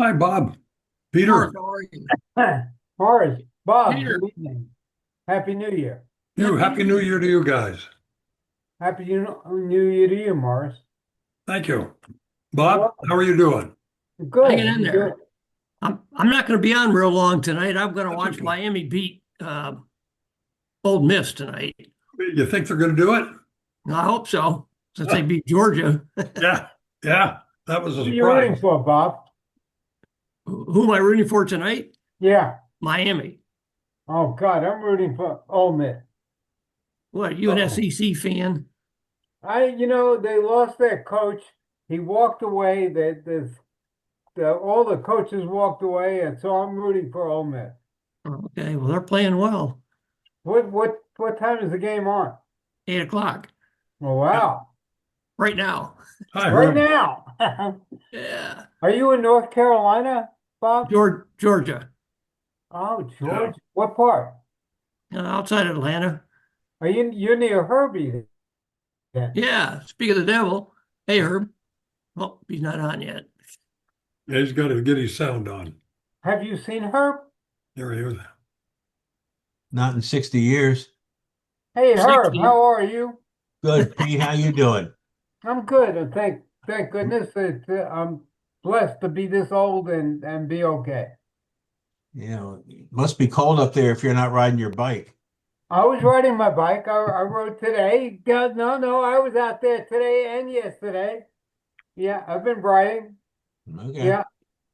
Hi, Bob. Mark, Peter, how are you? Horace, Bob, Peter, good evening. Happy New Year. Happy Happy New New Year. Year to you guys. New Year to you, Morris. Thank you. You're Bob, how welcome. are you doing? Good. Hanging in You good? there. I'm not going to be on real long tonight. I'm going to That's watch okay. Miami beat Old Miss tonight. You think they're going to do it? I hope so, since they beat Georgia. Yeah, yeah, that was a Who are you rooting surprise. for, Bob? Who am I rooting for tonight? Yeah. Miami. Oh, God, I'm rooting for Ole Miss. What, you an SEC fan? They lost their coach. He walked away. All the coaches walked away, and so I'm rooting for Ole Miss. Okay, well, they're playing well. What time is the game on? 8 o'clock Oh, Yeah. wow. right now. Hi, Right Herb. now. Yeah. Are you in North Carolina, Bob? Georgia, Oh, Yeah. George. What part? outside Atlanta. You're near Herbie then? Yeah, speak of the devil. Hey, Herb. Well, he's not on yet. Yeah, he's got to get his sound on. Have you seen Herb? There he is. Not in 60 years. Hey, Herb, 60. how are you? Good, Pete. How you doing? I'm good, and thank goodness that I'm blessed to be this old and be okay. It must be cold up there if you're not riding your bike. I was riding my bike. I rode today. God, no, I was out there today and yesterday. Yeah, I've been riding. Okay. Yeah.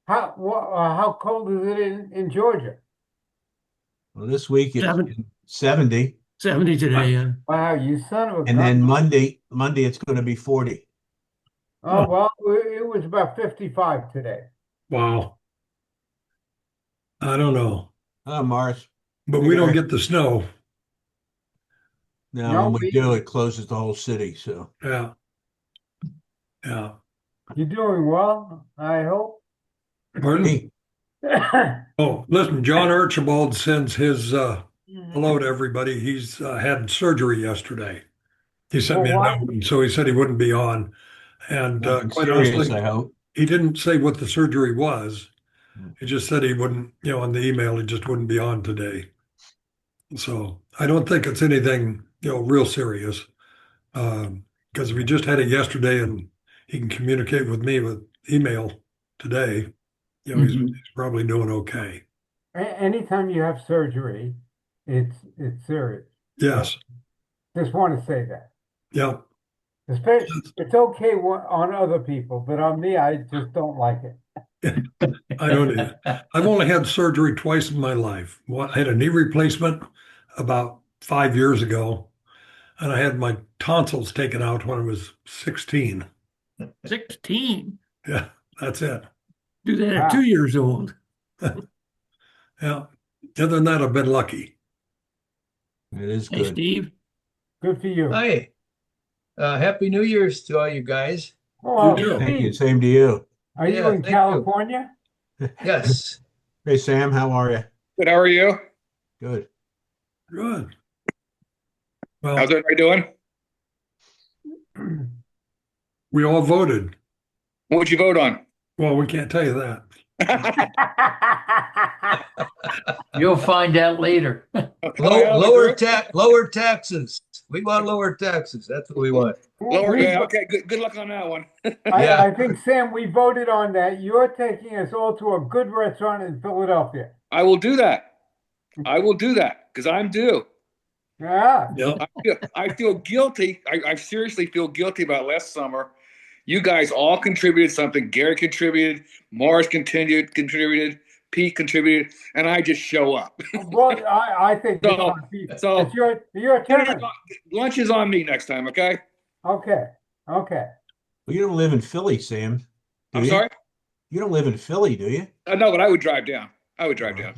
How cold is it in Georgia? Well, this week it's Seven, 70, 70 today. Hi. Yeah. Wow, you son of a and then gun. Monday it's going to be 40. Oh, well, it was about 55 today. Wow. I don't know, Mars. but we don't Figure get the snow. now No, when we do, it closes the whole city. So Yeah, yeah. you're doing well, I hope. Pardon? hey, Oh, listen, John Archibald sends his hello to everybody. He's had surgery yesterday. He sent For me a what? note, and so he said he wouldn't be on. And nothing quite serious, honestly, I hope. he didn't say what the surgery was. He just said he wouldn't, on the email, he just wouldn't be on today. So I don't think it's anything, real serious. Because we just had it yesterday and he can communicate with me with email today. He's Mhm. probably doing okay. Anytime you have surgery, it's serious. Uh, Yes. just want to say that. Yeah. It's okay on other people, but on me, I just don't like it. I don't either. I've only had surgery twice in my life. I had a knee replacement about 5 years ago, and I had my tonsils taken out when I was 16. 16. Yeah, that's it. Do that at Wow. 2 years old. Yeah. Other than that, I've been lucky. It is Hey, good. Steve. Good for you. Hi, Happy New Year's to all you guys. You Oh, too. Thank you. Steve, Same to you. are you Yeah, in thank you. California? Yes. Hey, Sam, how are you? Good. How are you? Good. Good. How's Well, everybody doing? we all voted. What would you vote on? Well, we can't tell you that. You'll find out later. Lower taxes. We want lower taxes. That's what we want. Lower. We, Yeah. Okay. Good luck on that one. Yeah. I think, Sam, we voted on that. You're taking us all to a good restaurant in Philadelphia. I will do that. I will do that because I'm due. Yeah. Yep. I feel guilty. I seriously feel guilty about last summer. You guys all contributed something. Gary contributed. Morris contributed. Pete contributed, and I just show up. Well, I think it's So, on Pete. so It's your turn. lunch is on me next time. Okay. Okay. Okay. Well, you don't live in Philly, Sam, do I'm you? sorry. You don't live in Philly, do you? No, but I would drive down. I would drive down.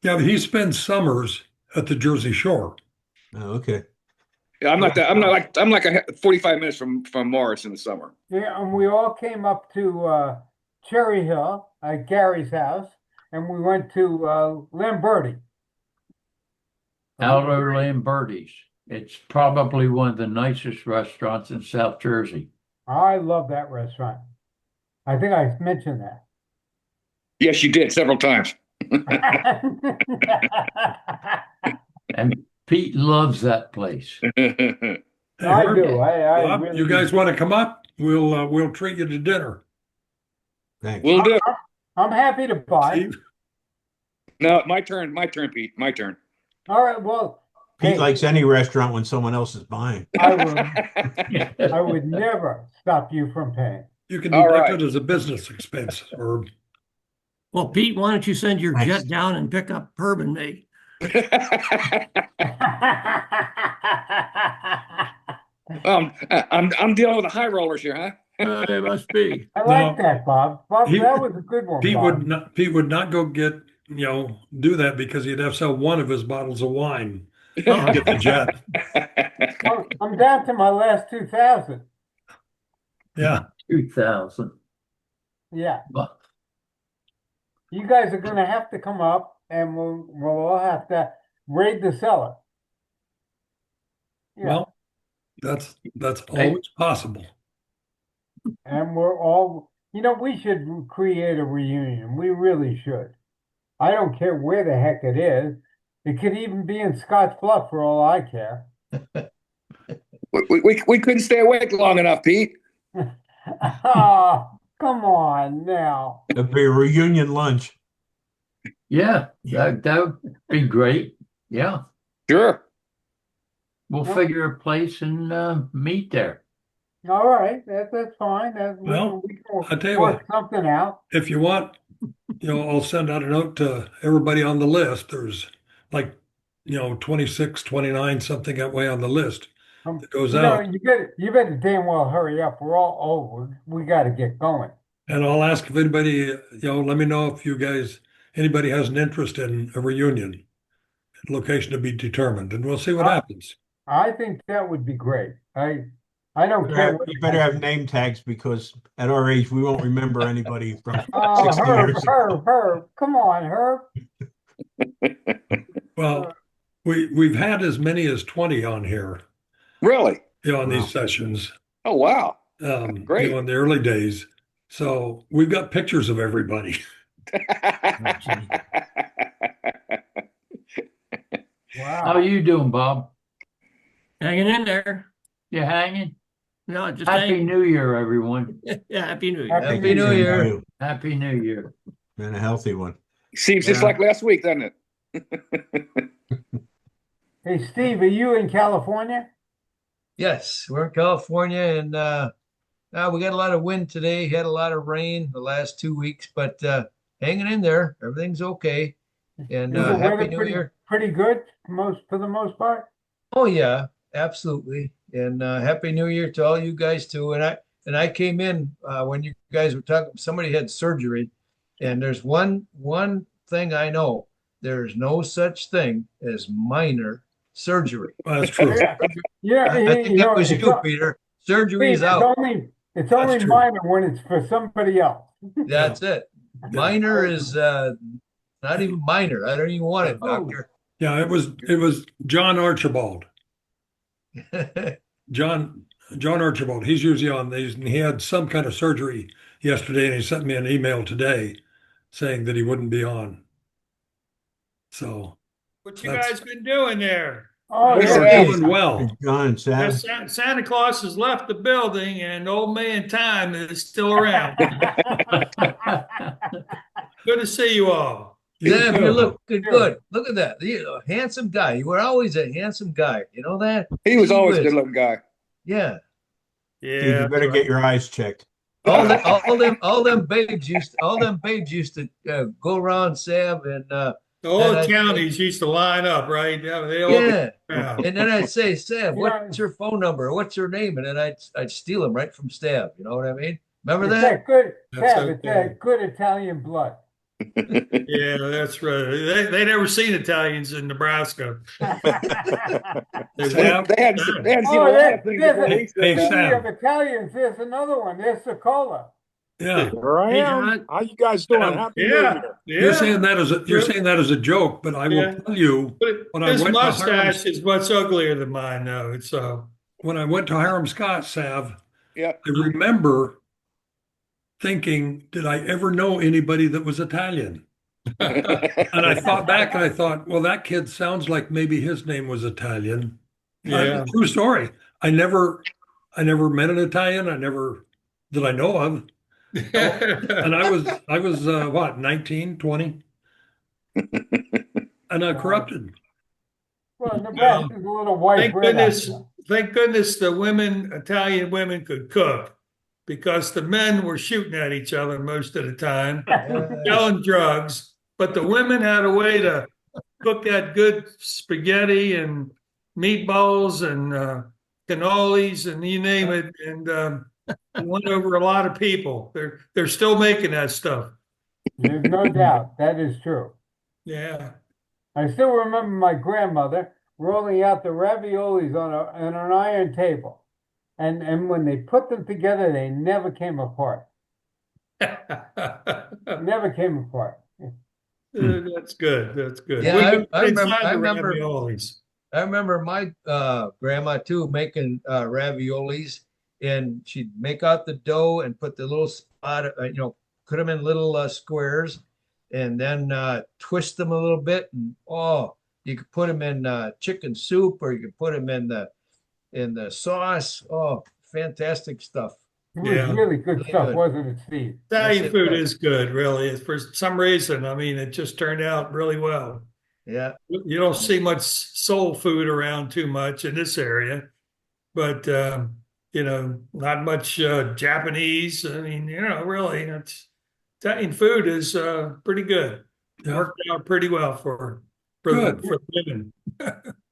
Yeah, but he spends summers at the Jersey Shore. Oh, okay. Yeah, I'm not that. I'm like 45 minutes from Morris in the summer. Yeah, and we all came up to Cherry Hill at Gary's house, and we went to Lamberti. Aldo Lamberti's. It's probably one of the nicest restaurants in South Jersey. I love that restaurant. I think I mentioned that. Yes, you did several times. And Pete loves that place. Hey, I Herb, do. I Bob, really you guys do. want to come up? We'll treat you to dinner. Thanks. We'll do. I'm happy to buy. Steve? No, my turn. My turn, Pete. My turn. All right. Well, Pete hey, likes any restaurant when someone else is buying. I would never stop you from paying. You can All deduct right. it as a business expense, or Well, Pete, why don't you send your Thanks. jet down and pick up Herb and me? I'm dealing with the high rollers here, huh? It must be. I like that, Bob. Bob, He- that was a good one, Pete Bob. Pete would not go get, do that because he'd have to sell one of his bottles of wine to get the jet. I'm down to my last 2,000. Yeah. 2,000. Yeah. Well, You guys are gonna have to come up and we'll all have to raid the cellar. Yeah, Well, that's always possible. and we're all, we should create a reunion. We really should. I don't care where the heck it is. It could even be in Scotts Bluff for all I care. We couldn't stay awake long enough, Pete. Oh, come on now. It'd be a reunion lunch. yeah, that would be great. Yeah, Sure. we'll Well- figure a place and meet there. All right, that's fine. Well, we can I tell you work what. something out. If you want, I'll send out a note to everybody on the list. There's like, 26, 29, something that way on the list that goes out. You better damn well hurry up. We're all old. We got to get going. And I'll ask if anybody, let me know if anybody has an interest in a reunion. Location to be determined, and we'll see what happens. I think that would be great. I don't care. You better have name tags because at our age, we won't remember anybody from Oh, 60 Herb, years ago. Herb, come on, Herb. Well, we've had as many as 20 on here, Really? on Wow. these sessions, Oh, wow. Great. in the early days. So we've got pictures of everybody. How Wow. you doing, Bob? Hanging in there. You hanging? No, just Happy hanging. New Year, everyone. Yeah, Happy New Year. Happy New Year. Happy New Year. And a healthy one. Seems just Yeah. like last week, doesn't it? Hey, Steve, are you in California? Yes, we're in California and we got a lot of wind today, had a lot of rain the last 2 weeks, but hanging in there. Everything's okay. And Is the Happy weather New Year. pretty good for the most part? Oh yeah, absolutely. And Happy New Year to all you guys too. And I came in when you guys were talking, somebody had surgery, and there's one thing I know. There's no such thing as minor surgery. Well, that's true. Yeah, I think that was you, Peter. Surgery's out. It's only true. minor when it's for somebody else. That's it. Minor is not even minor. I don't even want it, doctor. Yeah, it was John Archibald. John Archibald. He's usually on these, and he had some kind of surgery yesterday, and he sent me an email today saying that he wouldn't be on. So What you That's- guys been doing there? Oh, we're yeah. doing well. John, Sam. Santa Claus has left the building and old man Time is still around. Good to see you all. Sam, too. you're looking good. Look at that. You're a handsome guy. You were always a handsome guy. You know that? He was always a Gee whiz. good looking guy. Yeah. Steve, Yeah. you better get your eyes checked. All them babes used to go around Sam and The whole And I- counties used to line up, right? Yeah, they all yeah. yeah. And then I'd say, Sam, Yeah. what's your phone number? What's your name? And then I'd steal them right from Stab. You know what I mean? Remember It's that? that good, That's Tab, it's okay. that good Italian blood. Yeah, that's right. They never seen Italians in Nebraska. They Sam? They hadn't seen a Oh, lot of things there's before a- we said Hey, that. Sam. Speaking of Italians, there's another one. There's Socola. Yeah. Here I Hey, am. John. How you guys doing? Yeah. Happy New Yeah, Year. yeah. You're saying that as a joke, but I will Yeah. tell you But when I his went to mustache is much uglier than mine, though. So when I went to Hiram Scott, Sav, Yeah. I remember thinking, did I ever know anybody that was Italian? And I thought back and I thought, well, that kid sounds like maybe his name was Italian. Yeah. True story. I never met an Italian. That I know of. And I was what, 19, 20? And corrupted. Well, Nebraska's a little white Thank bread. goodness, thank goodness the women, Italian women could cook because the men were shooting at each other most of the time, selling drugs. But the women had a way to cook that good spaghetti and meatballs and cannolis and you name it, and won over a lot of people. They're still making that stuff. There's no doubt that is true. Yeah. I still remember my grandmother rolling out the raviolis on an iron table. And when they put them together, they never came apart. Never came apart. That's good. That's good. Yeah, I Inside the remember raviolis. I remember my grandma too making raviolis, and she'd make out the dough and put the little spot, put them in little squares, and then twist them a little bit, and you could put them in chicken soup, or you could put them in the sauce. Oh, fantastic stuff. It was Yeah. really good Really stuff, good. wasn't it, Steve? Italian Yes, it food was. is good, really. For some reason, I mean, it just turned out really well. Yeah. You don't see much soul food around too much in this area, but not much Japanese. I mean, really, Italian food is pretty good. Yeah. Worked out pretty well for Good. the women.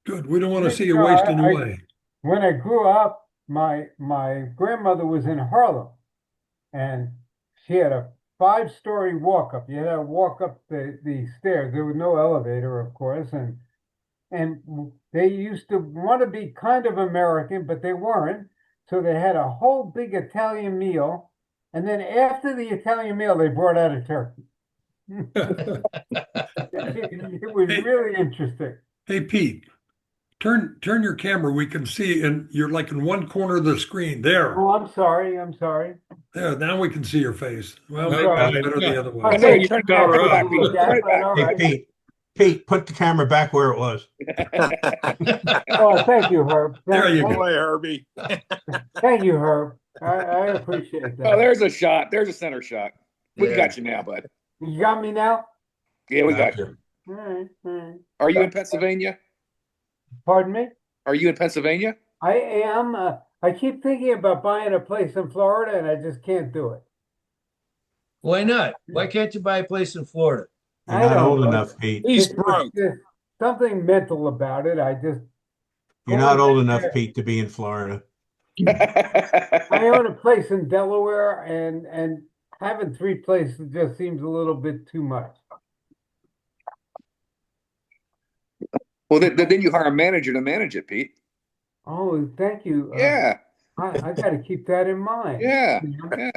Good. We don't want to see You you know, wasting away. When I grew up, my grandmother was in Harlem, and she had a 5-story walk up. You had to walk up the stairs. There was no elevator, of course, and they used to want to be kind of American, but they weren't. So they had a whole big Italian meal, and then after the Italian meal, they brought out a turkey. It was really interesting. Hey, Pete, turn your camera. We can see, and you're like in one corner of the screen. There. Oh, I'm sorry. I'm sorry. There. Now we can see your face. Well, Okay. maybe it's better the other I way. know think you you cover got up. to do that, but all Hey, right. Pete, put the camera back where it was. Oh, thank you, Herb. There you go. Boy, Herbie. Thank you, Herb. I appreciate Oh, that. there's a shot. There's a center shot. We Yeah. got you now, bud. You got me now? Yeah, we got you. All right, all right. Are you in Pennsylvania? Pardon me? Are you in Pennsylvania? I am. I keep thinking about buying a place in Florida, and I just can't do it. Why not? Why can't you buy a place in Florida? You're I not don't old know. enough, Pete. He's It's broke. just something mental about it. You're not old enough, Pete, to be in Florida. I own a place in Delaware, and having 3 places just seems a little bit too much. Well, then you hire a manager to manage it, Pete. Oh, thank you. Yeah, I got to keep that in mind. yeah, yeah.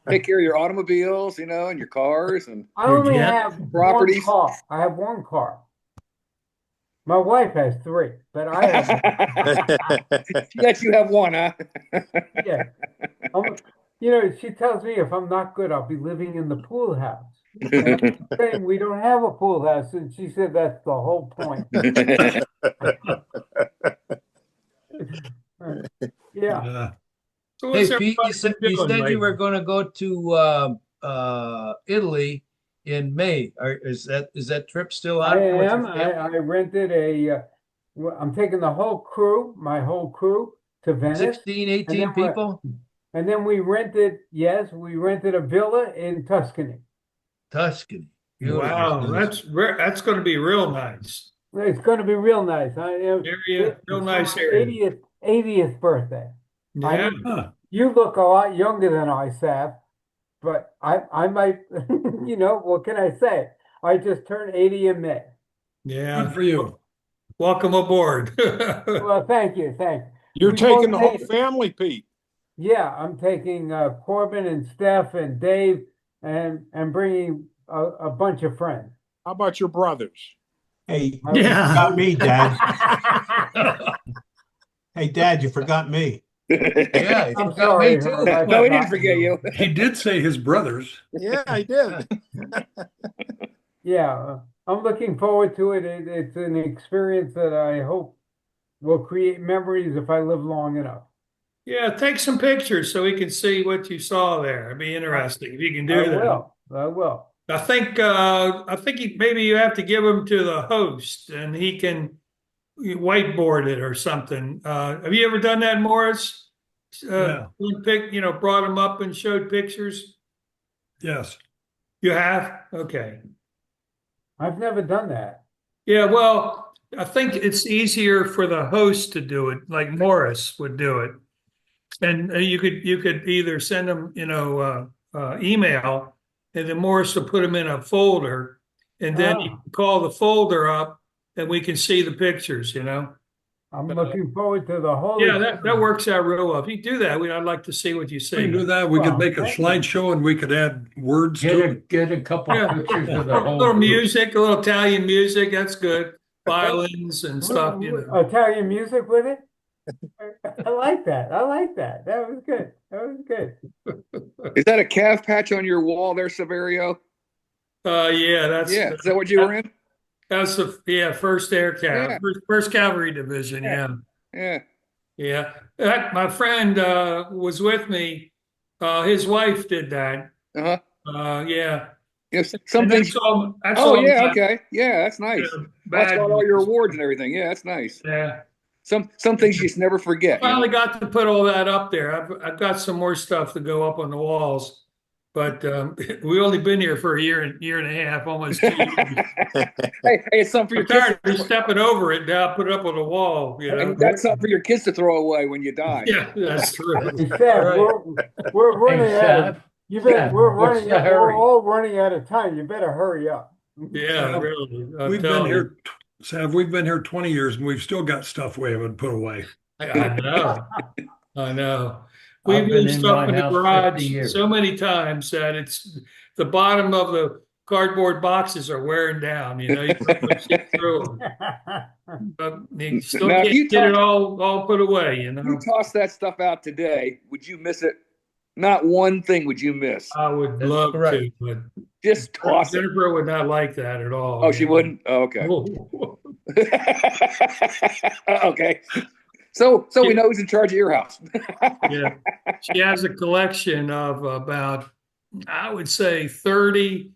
Take care of your automobiles, and your cars, and I only Yeah. have Properties. 1 car. I have 1 car. My wife has 3, but I have, she lets you have one, huh? yeah. She tells me if I'm not good, I'll be living in the pool house. And I'm saying we don't have a pool house, and she said that's the whole point. Yeah. So Hey, what's Pete, everybody you said doing you were lately? going to go to Italy in May. Is that trip still I on? with your am. family? I rented I'm taking my whole crew to Venice. 16, 18 then we're- people? And then we rented a villa in Tuscany. Tuscany. Beautiful. Wow, that's going to be real nice. It's going to be real nice. Area, real nice my area. 80th birthday. Yeah. Huh. You look a lot younger than I, Sav, but I might, what can I say? I just turned 80 in May. Good Yeah. for you. Welcome aboard. Well, thank you. You're We taking both the whole made it. family, Pete. Yeah, I'm taking Corbin and Steph and Dave and bringing a bunch of friends. How about your brothers? Hey, I- you Yeah. forgot me, Dad. Hey, Dad, you forgot me. Yeah, he I'm forgot me sorry, too. Herb, I No, he didn't forgot forget you. He did say his brothers. Yeah, I did. Yeah, I'm looking forward to it. It's an experience that I hope will create memories if I live long enough. Yeah, take some pictures so we can see what you saw there. It'd be interesting if you can I do that. will. I will. I think maybe you have to give them to the host and he can whiteboard it or something. Have you ever done that, Morris? Yeah. Brought them up and showed pictures. Yes. You have? Okay. I've never done that. Yeah, well, I think it's easier for the host to do it, like Morris would do it. And you could either send them, email, and then Morris will put them in a folder, and then you Ah, can call the folder up, and we can see the pictures. I'm looking forward to the whole Yeah, that experience. works out real well. If you do that, I'd like to see what you We can see. do that. We could Well, make a thank you. slideshow and we could add words Get to a, it. get a couple Yeah. pictures of A the whole little group. music, a little Italian music. That's good. Violins and stuff. Italian music with it? I like that. I like that. That was good. That was good. Is that a calf patch on your wall there, Severio? Yeah, Yeah. Is that what you were in? that's the First Air Yeah. Cav, first Cavalry Division. Yeah. Yeah. Yeah, my friend was with me. His wife did that. Uh-huh. Yeah, Yes. Some and things. that's Oh all yeah. bad, Okay. Yeah. That's nice. That's bad got all your news. awards and everything. Yeah. That's nice. Yeah, Some things you just never I forget. finally got to put all that up there. I've got some more stuff to go up on the walls, but we only been here for a year and a half, almost 2 years. Hey, it's something for your I'm tired kids. of stepping over it now. Put it up on the wall. And that's something for your kids to throw away when you die. Yeah, that's true. Hey, Sam, All right. we're running Hey, out of, Sam, you better, Sam, we're what's running, the we're hurry? all running out of time. You better hurry up. Yeah, really. I'm We've been telling you. here, Sav, we've been here 20 years and we've still got stuff we haven't put away. I know. I know. I've We've been moved in stuff my in the house 50 garage years. so many times that it's the bottom of the cardboard boxes are wearing down. You can't see through them, but you still Now, if can't you get it toss, all put away. if you toss that stuff out today, would you miss it? Not one thing would you miss. I would That's love correct. to, but Just toss it. Jennifer would not like that at all. Oh, she wouldn't? Oh, okay. Oh. Okay. So we know who's in charge of your house. Yeah, she has a collection of about, I would say, 30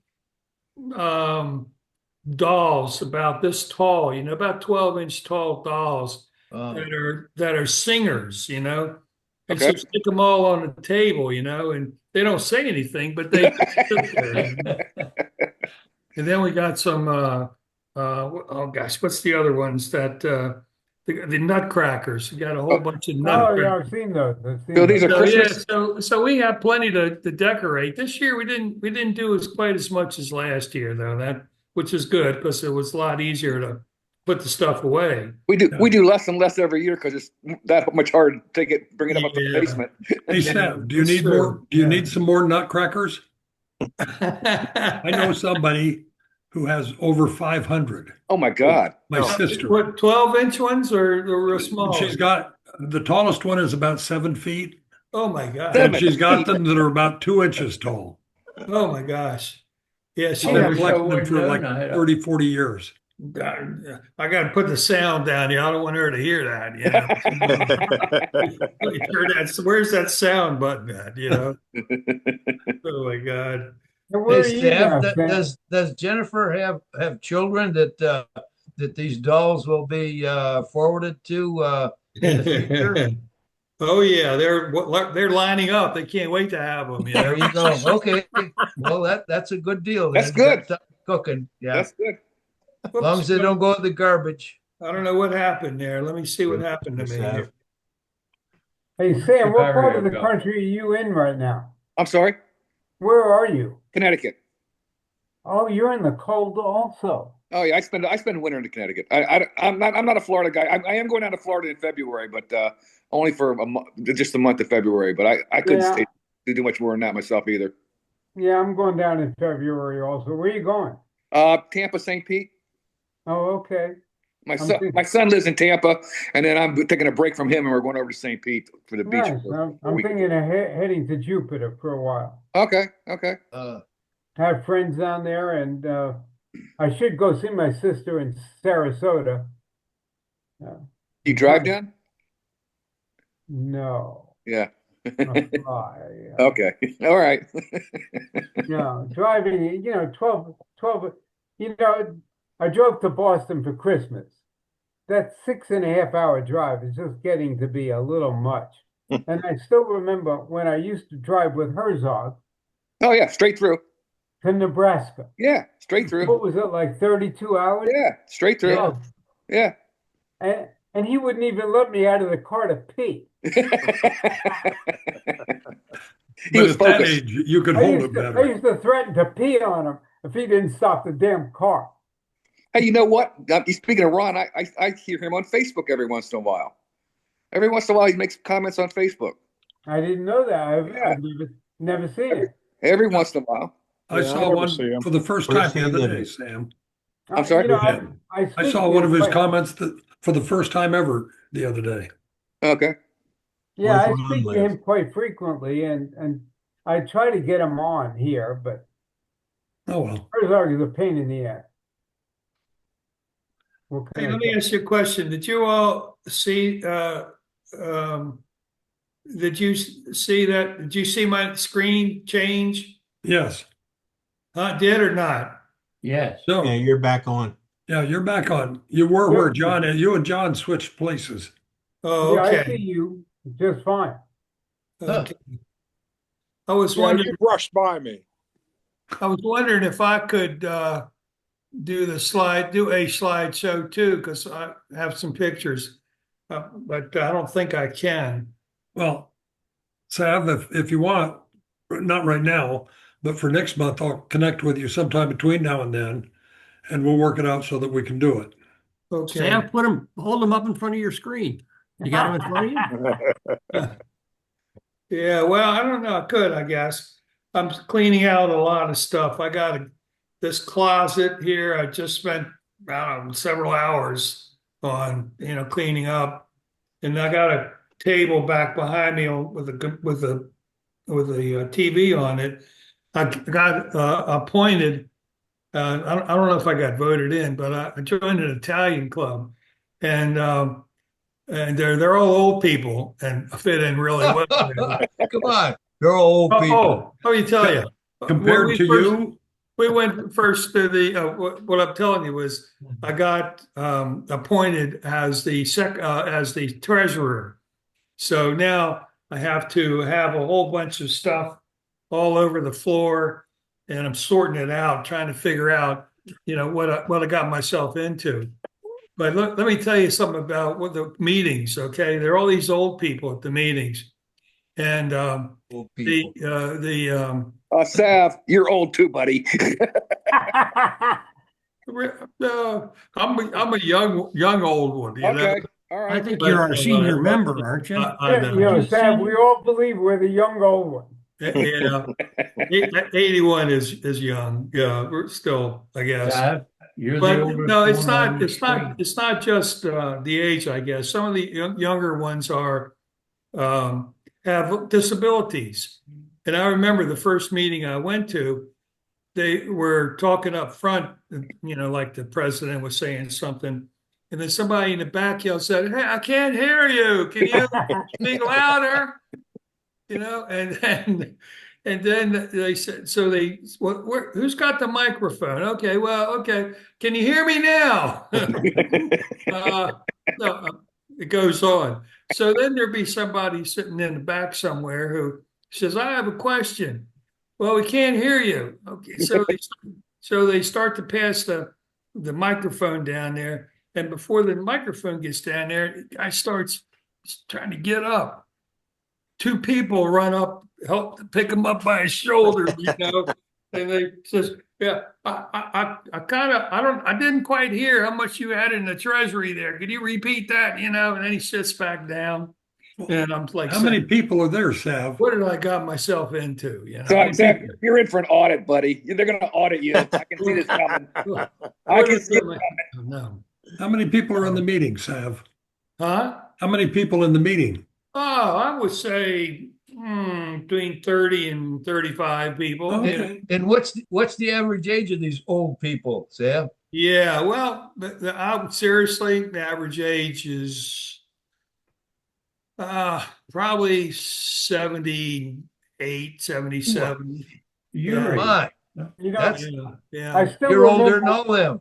dolls about this tall, about 12-inch tall dolls Wow. that are singers, and Okay. so stick them all on the table, and they don't say anything, but they sit there. And then we got some oh gosh, what's the other ones that the nutcrackers? We got a whole bunch of Oh, nutcrackers. yeah, I've seen those. I've seen So these those. are So yeah, Christmas. so we have plenty to decorate. This year we didn't do quite as much as last year though, which is good because it was a lot easier to put the stuff away. We do less and less every year because it's that much harder to bring it up to the Yeah. basement. Hey, Sav, do you That's need true. more? Do you Yeah. need some more nutcrackers? I know somebody who has over 500. Oh my God. My sister. What 12-inch ones or the real small? She's got the tallest one is about 7 feet, Oh my gosh. and she's got them that are about 2 inches tall. Oh my gosh. Yeah, she She's Oh, been wish I collecting them would've for known. like I had a- 30, 40 years. I got to put the sound down here. I don't want her to hear that. Where's that sound button at? Oh my God. And where are Hey, you Sam, now, Sam? does Jennifer have children that these dolls will be forwarded to in the future? Oh yeah, they're lining up. They can't wait to have them. There you go. Okay. Well, that's a good deal. That's then. You got good. something cooking. Yeah. That's good. As long as they don't go in the garbage. I don't know what happened there. Let me see what happened to me. Sav. Hey, Sam, what part of the Go. country are you in right now? I'm sorry. Where are you? Connecticut. Oh, you're in the cold also. Oh yeah, I spend winter in Connecticut. I'm not a Florida guy. I am going down to Florida in February, but only for just a month of February. But I couldn't Yeah. stay to do much more than that myself either. Yeah, I'm going down in February also. Where are you going? Tampa, St. Pete. Oh, okay. My son lives in Tampa, and then I'm taking a break from him, and we're going over to St. Pete for the beach. Nice. I'm thinking of heading to Jupiter for a while. Okay. Have friends down there, and I should go see my sister in Sarasota. You drive down? No. Yeah. I'll fly, yeah. Okay. All right. No, driving, 12, I drove to Boston for Christmas. That 6.5 hour drive is just getting to be a little much. And I still remember when I used to drive with Herzog Oh yeah, straight through. to Nebraska. Yeah, straight through. What was it, like 32 hours? Yeah, straight through. Yeah. Yeah. And he wouldn't even let me out of the car to pee. He But was at that focused. age, you could I hold used it to, I better. used to threaten to pee on him if he didn't stop the damn car. Hey, you know what? Speaking of Ron, I hear him on Facebook every once in a while. Every once in a while, he makes comments on Facebook. I didn't know that. Yeah. I've never seen it. Every once in a while. I Yeah, I saw never one see him. for the first Where's time the he other living? day, Sam. I'm sorry? I I speak saw to one him of his quite- comments for the first time ever the other day. Okay. Yeah, I Where's Ron speak to live? him quite frequently, and I try to get him on here, but Oh, well. Herzog is a pain in the ass. What Hey, can I let me say? ask you a question. Did you all see, did you see that? Did you see my screen change? Yes. Did or not? Yes. No. Yeah, you're back on. Yeah, you're back on. You were Yeah. where John and you and John switched places. Oh, Yeah, I see okay. you just fine. Okay. I was Yeah, wondering, you brushed by me. if I could do a slideshow too, because I have some pictures, but I don't think I can. Well, Sav, if you want, not right now, but for next month, I'll connect with you sometime between now and then, and we'll work it out so that we can do it. Okay. Sam, hold them up in front of your screen. You got them in front of you? Yeah, well, I don't know. I could, I guess. I'm cleaning out a lot of stuff. I got this closet here. I just spent, I don't know, several hours on, cleaning up. And I got a table back behind me with a TV on it. I got appointed. I don't know if I got voted in, but I joined an Italian club, and they're all old people and fit in really well. Come on, they're all old people. Let me tell you. Compared When to you, we went first to the. What I'm telling you was, I got appointed as the treasurer. So now I have to have a whole bunch of stuff all over the floor, and I'm sorting it out, trying to figure out, what I got myself into. But let me tell you something about what the meetings. Okay, there are all these old people at the meetings, and Old people. Sav, you're old too, buddy. I'm a young old one. Okay. All right. I think you're our senior member, aren't you? I know. Sam, we all believe we're the young old one. Yeah, 81 is young. Yeah, we're still, I guess. Sav, you're the But oldest no, it's one on not. the It's not. screen. It's not just the age. I guess some of the younger ones have disabilities. And I remember the first meeting I went to, they were talking up front. Like the president was saying something, and then somebody in the back yelled, said, "Hey, I can't hear you. Can you speak louder?" And then they said, who's got the microphone? Okay, well, okay. Can you hear me now? No, it goes on. So then there'd be somebody sitting in the back somewhere who says, "I have a question." "Well, we can't hear you." Okay, so they start to pass the microphone down there, and before the microphone gets down there, the guy starts trying to get up. Two people run up, help to pick him up by his shoulder, and they says, "Yeah, I didn't quite hear how much you had in the treasury there. Could you repeat that?" And then he sits back down, and I'm like, how many people are there, Sav? what did I got myself into? Sav, you're in for an audit, buddy. They're going to audit you. I can see this coming. I can see it coming. No. How many people are in the meeting, Sav? Huh? How many people in the meeting? Oh, I would say between 30 and 35 people. Okay. And what's the average age of these old people, Sam? Yeah, well, seriously, the average age is probably 78, 77. You're My, You know, that's Yeah. I still you're older remember. than all of them.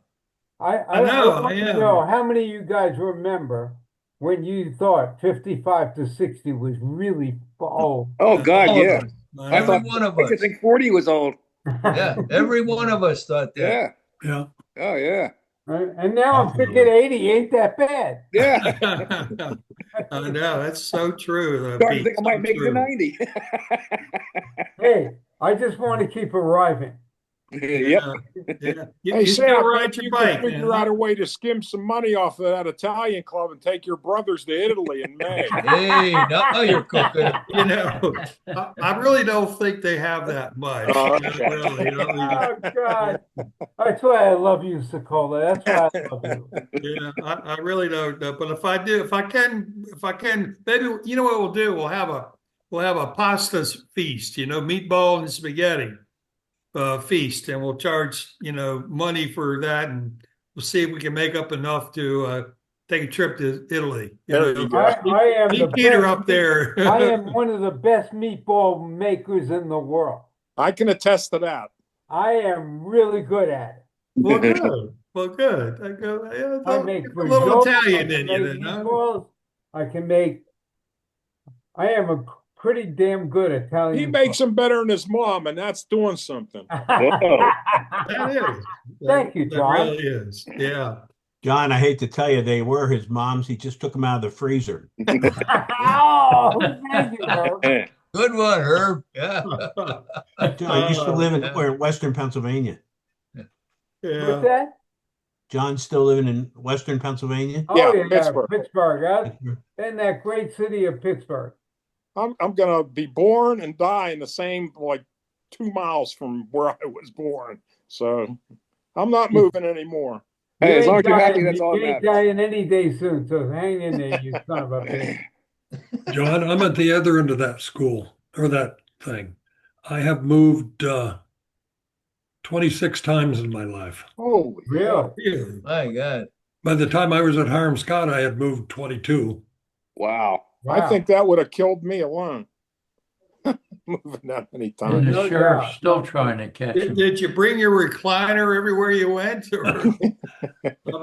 I know, I want to am. know how many of you guys remember when you thought 55 to 60 was really old. Oh God, All of yeah. us. I Every thought one of I used to us. think 40 was old. Yeah, every one of us thought that. Yeah. Yeah. Oh yeah. And now I'm thinking 80 ain't that bad. Yeah. I know, that's so true, Starting to Pete. think I might So make it to true. 90. Hey, I just want to keep arriving. Yep. Yeah. Hey, You still Sam, ride maybe your you bike, could figure man. out a way to skim some money off of that Italian club and take your brothers to Italy in May. Hey, now you're cooking. You know, I really don't think they have that much. Oh, Not okay. really. I mean, Oh, God. That's why I love you, Sokola. That's why I love you. yeah, I really don't know. But if I do, if I can, maybe you know what we'll do? We'll have a pasta feast. You know, meatball and spaghetti feast, and we'll charge money for that, and we'll see if we can make up enough to take a trip to Italy. There you go. I am the Keep Peter best. up there. I am one of the best meatball makers in the world. I can attest to that. I am really good at it. Well, good. Well, good. I go. Yeah, I make a little risotto, I Italian can in you, make then, huh? meatballs. I am a pretty damn good Italian. He makes them better than his mom, and that's doing something. Whoa. That is. Thank you, That John. really is. Yeah. John, I hate to tell you, they were his mom's. He just took them out of the freezer. Oh, thank you, Herb. Good one, Herb. Yeah. John used to live in where, Western Pennsylvania. What's Yeah. that? John's still living in Western Pennsylvania. Oh, Yeah, yeah, Pittsburgh. Pittsburgh. In that great city of Pittsburgh. I'm gonna be born and die in the same 2 miles from where I was born. So I'm not moving anymore. Hey, as long as you're happy, dying- that's all that You ain't matters. dying any day soon, so hang in there, you son of a bitch. John, I'm at the other end of that school or that thing. I have moved 26 times in my life. Holy Really? Yeah. My God. By the time I was at Hiram Scott, I had moved 22. Wow. I Wow. think that would have killed me alone. Moving that many And times. the No sheriff's doubt. still trying to catch him. Did you bring your recliner everywhere you went? Or, I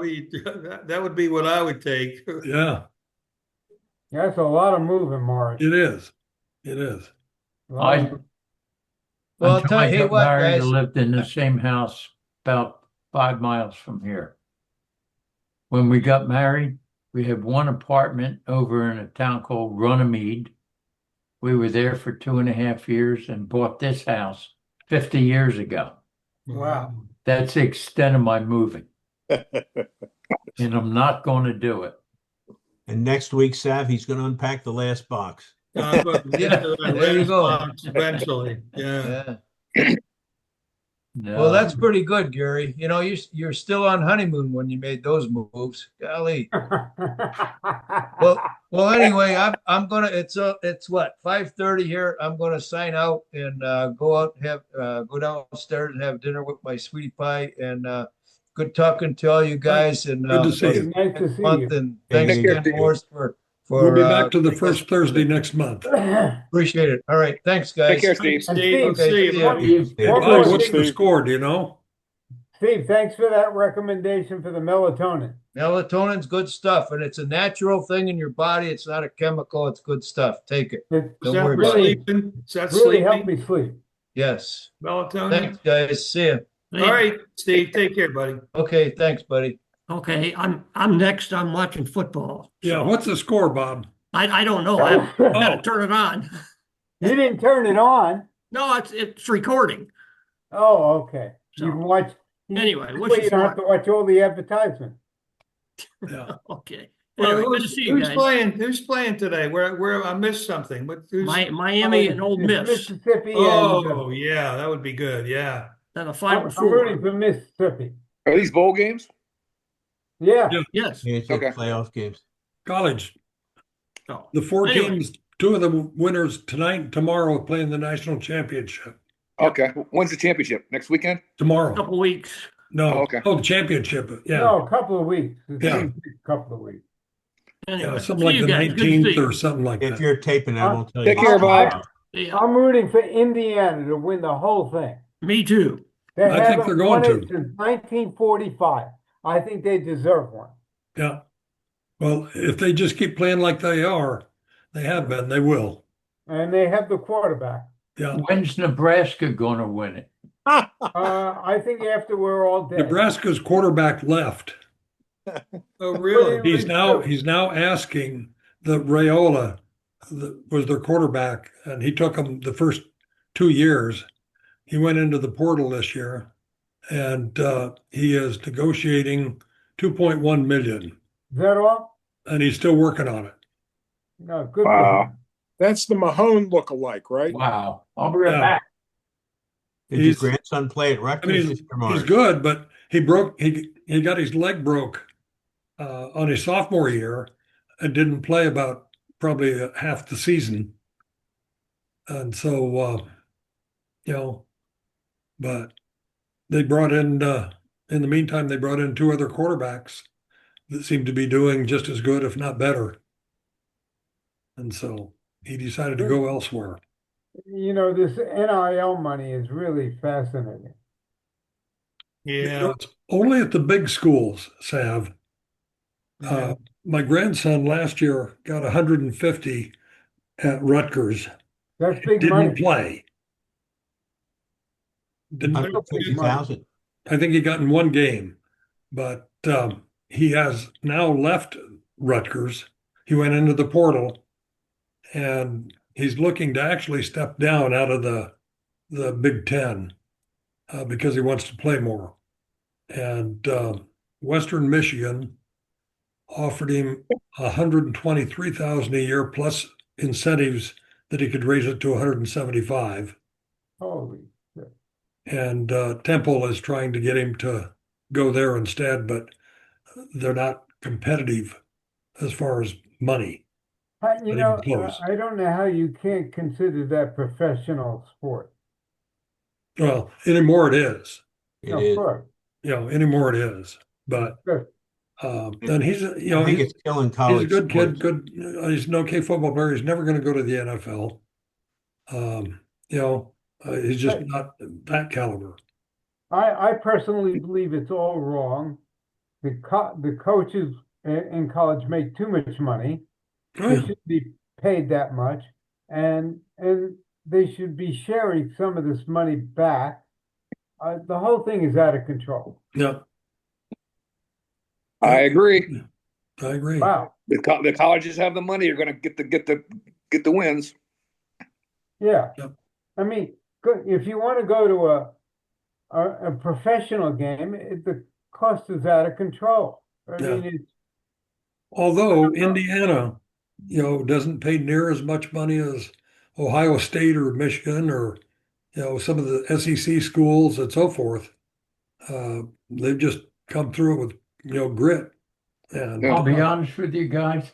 mean, that would be what I would take. Yeah, That's a lot of moving, Morris. it is. It is. A lot of I, Well, until tell I you got what, married, I guys. lived in the same house about 5 miles from here. When we got married, we had one apartment over in a town called Runnymede. We were there for 2.5 years and bought this house 50 years ago. Wow. That's the extent of my moving, and I'm not going to do it. And next week, Sav, he's going to unpack the last box. I'm going to get to that There you last go. box eventually. Yeah. Yeah. No. Well, that's pretty good, Gary. You know, you're still on honeymoon when you made those moves. Golly. Well, anyway, I'm gonna. It's what 5:30 here. I'm gonna sign out and go out and have go downstairs and have dinner with my sweetie pie. And good talking to all you guys. And Good to see you. Nice to see month. you. And thanks Take care, again, Steve. Morris, for We'll be back to the taking us first Thursday next month. Appreciate it. All right, thanks, guys. Take care, Steve. Steve, Okay, see you, see ya. buddy. Steve, One Bob, more what's thing, the score? Do you know? Steve, thanks for that recommendation for the melatonin. Melatonin's good stuff, and it's a natural thing in your body. It's not a chemical. It's good stuff. Take it. It Is Don't that worry about it. really, sleeping? Is that really helped sleeping? me sleep. Yes. Melatonin? Thanks, guys. See ya. All right, Steve, take care, buddy. Okay, thanks, buddy. Okay, I'm next. I'm watching football. Yeah, what's the score, Bob? I don't know. I gotta turn it on. You didn't turn it on. No, it's recording. Oh, okay. So, You can watch. anyway, This what's way your you don't have to watch all the advertisements. Yeah. Okay. Well, Anyway, good to see you who's guys. playing? Who's playing today? Where I missed something. Miami and Old Miss. Mississippi. Oh, yeah, that would be good. Yeah. Then a I'm Final rooting Four. for Mississippi. Are these bowl games? Yeah, Yeah. Yes. Yeah, it's Okay. playoff games. College. So, The four Anyway. teams, two of the winners tonight and tomorrow play in the national championship. Okay. When's the championship? Next weekend? Tomorrow. couple weeks. No. Oh, okay. Oh, the championship. Yeah. no, a couple of weeks. It's Yeah. gonna take a couple of weeks. Anyway, Yeah, something see like you the guys. Good to see 19th you. or something like If that. you're taping, I won't tell you. Take care, Bob. Yeah, I'm rooting for Indiana to win the whole thing. me too. They I think haven't they're going won it to. since 1945. I think they deserve one. Yeah. Well, if they just keep playing like they are, they have been, they will. And they have the quarterback. Yeah. When's Nebraska gonna win it? I think after we're all dead. Nebraska's quarterback left. Oh, really? He's now asking that Raiola was their quarterback, and he took him the first 2 years. He went into the portal this year, and he is negotiating 2.1 million, Is that all? and he's still working on it. No, good for Wow. him. That's the Mahone look-alike, right? Wow. I'll be right Yeah. back. Did your He's- grandson play at I Rutgers? mean, Mr. Mars? he's good, but he got his leg broke on his sophomore year and didn't play about probably half the season. And so, but they brought in the meantime, they brought in 2 other quarterbacks that seemed to be doing just as good, if not better. And so he decided to go elsewhere. You know, this NIL money is really fascinating. Yeah. It's only at the big schools, Sav. My grandson last year got 150 at Rutgers. That's big Didn't money. play. Didn't. 150,000. I think he got in 1 game, but he has now left Rutgers. He went into the portal, and he's looking to actually step down out of the Big Ten because he wants to play more. And Western Michigan offered him 123,000 a year plus incentives that he could raise it to 175. Holy shit. And Temple is trying to get him to go there instead, but they're not competitive as far as money. You Not know, even close. I don't know how you can't consider that professional sport. Well, anymore it is. It Of is. course. Anymore it is. But Good. and he's I think it's killing he's a college good kid. sports. Good. He's an okay football player. He's never going to go to the NFL. He's just not that caliber. I personally believe it's all wrong. The coaches in college make too much money. Oh, They yeah. should be paid that much, and they should be sharing some of this money back. The whole thing is out of control. Yeah, I agree. I agree. Wow. The colleges have the money. You're going to get the wins. Yeah. Yep. I mean, if you want to go to a professional game, the cost is out of control. I Yeah. mean, it's Although Indiana, doesn't pay near as much money as Ohio State or Michigan or, some of the SEC schools and so forth. They've just come through it with, grit. And I'll be honest with you guys.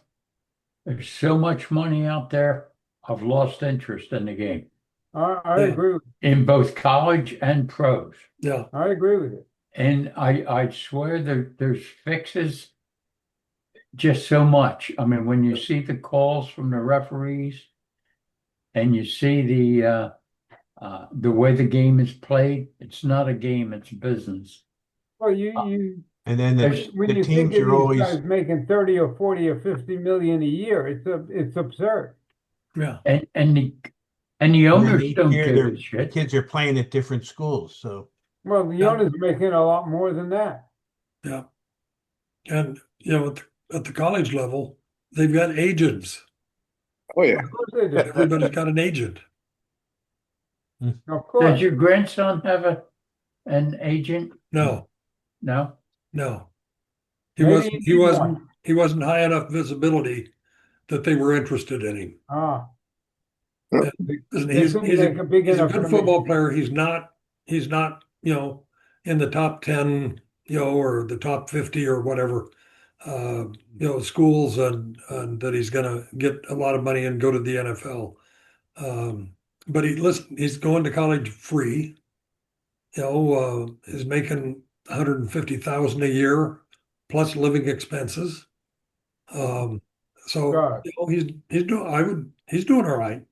There's so much money out there. I've lost interest in the game I Yeah. agree with in both college and pros. yeah, I agree with it. And I swear there's fixes just so much. I mean, when you see the calls from the referees and you see the way the game is played, it's not a game, it's business. Well, you And then when the you think teams of are these always, guys making 30 or 40 or 50 million a year, it's absurd. yeah. And the and then owners each don't year give their a shit. kids are playing at different schools. So Well, the Yeah. owner's making a lot more than that. Yeah. And, at the college level, they've got agents. Oh yeah. Of course they do. Everybody's got an agent. Of Does course. your grandson have an agent? No, No? no. He Maybe wasn't, you he need wasn't, one. he wasn't high enough visibility that they were interested in him. Ah, Listen, they he's couldn't he's a, make a big he's a enough good commitment. football player. He's not, in the top 10, or the top 50 or whatever schools and that he's going to get a lot of money and go to the NFL. But he's going to college free. Is making 150,000 a year plus living expenses. So God. he's doing all right.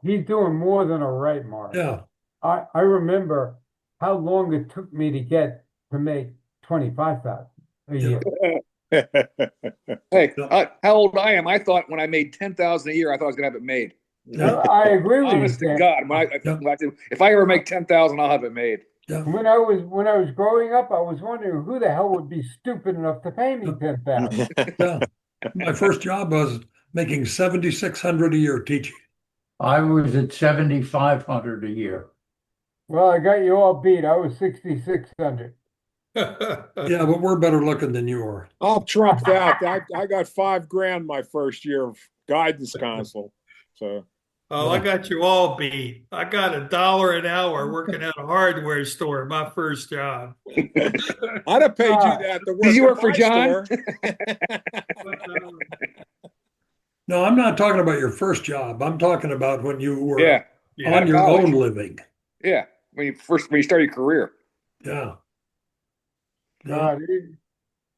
He's doing more than a right, Mark. Yeah. I remember how long it took me to make 25,000 a year. Hey, how old I am? I thought when I made 10,000 a year, I thought I was gonna have it made. I agree with Honest you, to Sam. God, if I ever make 10,000, I'll have it made. Yeah. When I was growing up, I was wondering who the hell would be stupid enough to pay me 10,000. Yeah. My first job was making 7,600 a year teaching. I was at 7,500 a year. Well, I got you all beat. I was 6,600. Yeah, but we're better looking than you are. I'll trump that. I got $5,000 my first year of guidance counsel. So Oh, I got you all beat. I got $1 an hour working at a hardware store, my first job. I'd have paid you that to work. Did you at work for my John? store. No, I'm not talking about your first job. I'm talking about when you were Yeah, on your college. own living. yeah. When you start your career. Yeah. God,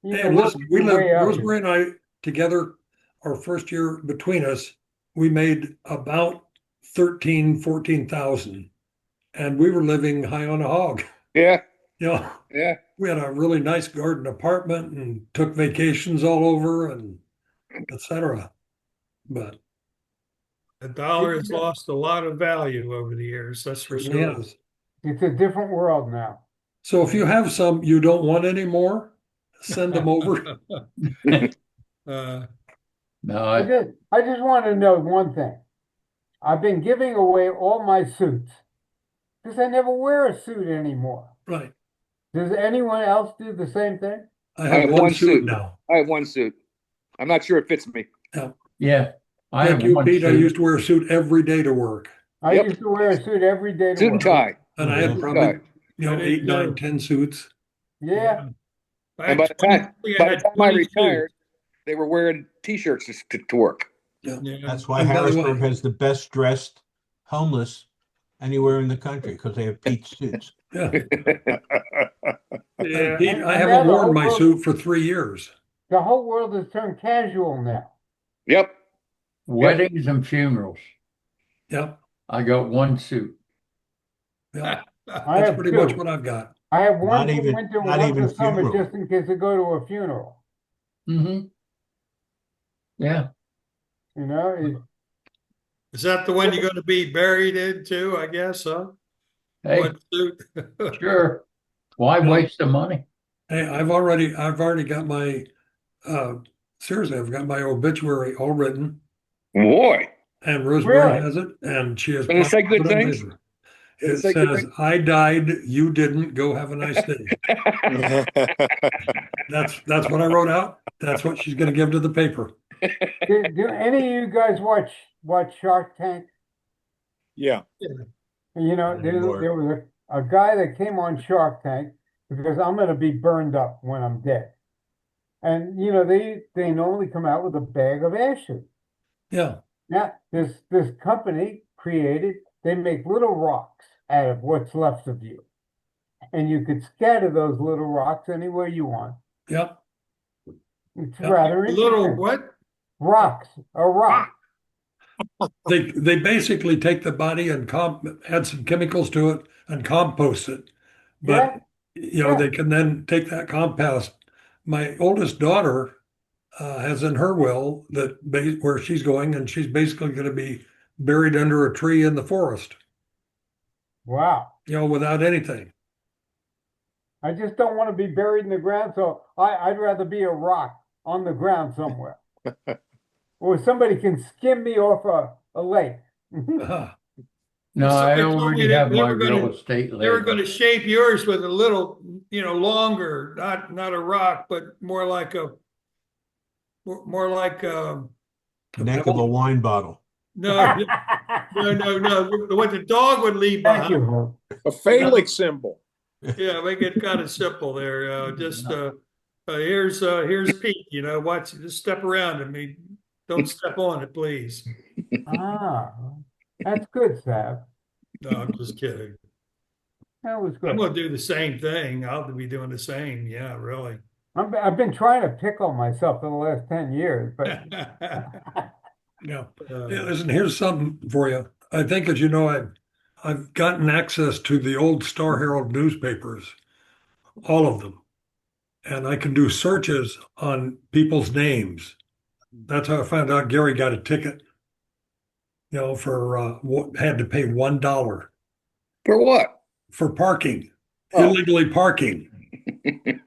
And listen, we lived, Rosemary and I together, our first year between us, we made about 14,000, and we were living high on a hog. Yeah, Yeah. We had a really nice garden apartment and took vacations all over and etc. But The dollar has lost a lot of value over the years, that's for certainly sure. has. it's a different world now. So if you have some you don't want anymore, send them over. No, I just want to know one thing. I've been giving away all my suits because I never wear a suit anymore. Right. Does anyone else do the same thing? I have one suit now. I have one suit. I'm not sure it fits me. yeah. I Like have you, one Pete, I suit. used to wear a suit every day to work. I Yep. used to wear a suit every day to Suit and work. tie. And I had Yeah. probably, I did 8, 9, too. 10 suits. Yeah. And by the time I retired, they were wearing T-shirts to work. Yeah. That's why And by the Harrisburg way- has the best dressed homeless anywhere in the country because they have peach suits. Yeah. Yeah. Pete, And I now haven't the worn whole my world- suit for 3 years. The whole world has turned casual now. Yep. Weddings and funerals. Yep. I got one suit. Yeah. I That's have pretty two. much what I've got. I have one Not for even- winter, not one even for summer, funeral. just in case I go to a funeral. Mm-hmm. Yeah. You know, Is that the one you're going to be buried in too, I guess, huh? Hey, One suit. sure. Why No. waste the money? Hey, I've already got my seriously, I've got my obituary all written, Boy. and Rosemary Really? has it, and she has Does it say good put it on things? paper. Does It it say good says, things? "I died, you didn't. Go have a nice day." That's what I wrote out. That's what she's going to give to the paper. do any of you guys watch Shark Tank? Yeah. You know, there Anymore. was a guy that came on Shark Tank because I'm going to be burned up when I'm dead. And, you know, they normally come out with a bag of ashes. Yeah. Now, this company they make little rocks out of what's left of you. And you could scatter those little rocks anywhere you want. Yep. It's Yep. rather A little interesting. what? Rocks, a rock. They basically take the body and add some chemicals to it and compost it. But Yeah. they can then take that compost. My oldest daughter has in her will that where she's going, and she's basically going to be buried under a tree in the forest, Wow. without anything. I just don't want to be buried in the ground, so I'd rather be a rock on the ground somewhere. Or somebody can skim me off a lake. Ah, No, I Somebody told me already that have they my were gonna- real estate They were going label. to shape yours with a little, longer, not a rock, but more like Neck of a wine bottle. no, what the dog would leave Thank behind. you, Herb. A phallic symbol. Yeah, make it kind of simple there. Here's Pete, watch, just step around him. Don't step on it, please. Ah, that's good, Sav. No, I'm just kidding. That was I'm good. gonna do the same thing. I'll be doing the same. Yeah, really. I've been trying to pickle myself for the last 10 years, but Yeah. Uh, Listen, here's something for you. I think, as you know, I've gotten access to the old Star Herald newspapers, all of them, and I can do searches on people's names. That's how I found out Gary got a ticket. For had to pay $1 For what? for parking, Oh. illegally parking.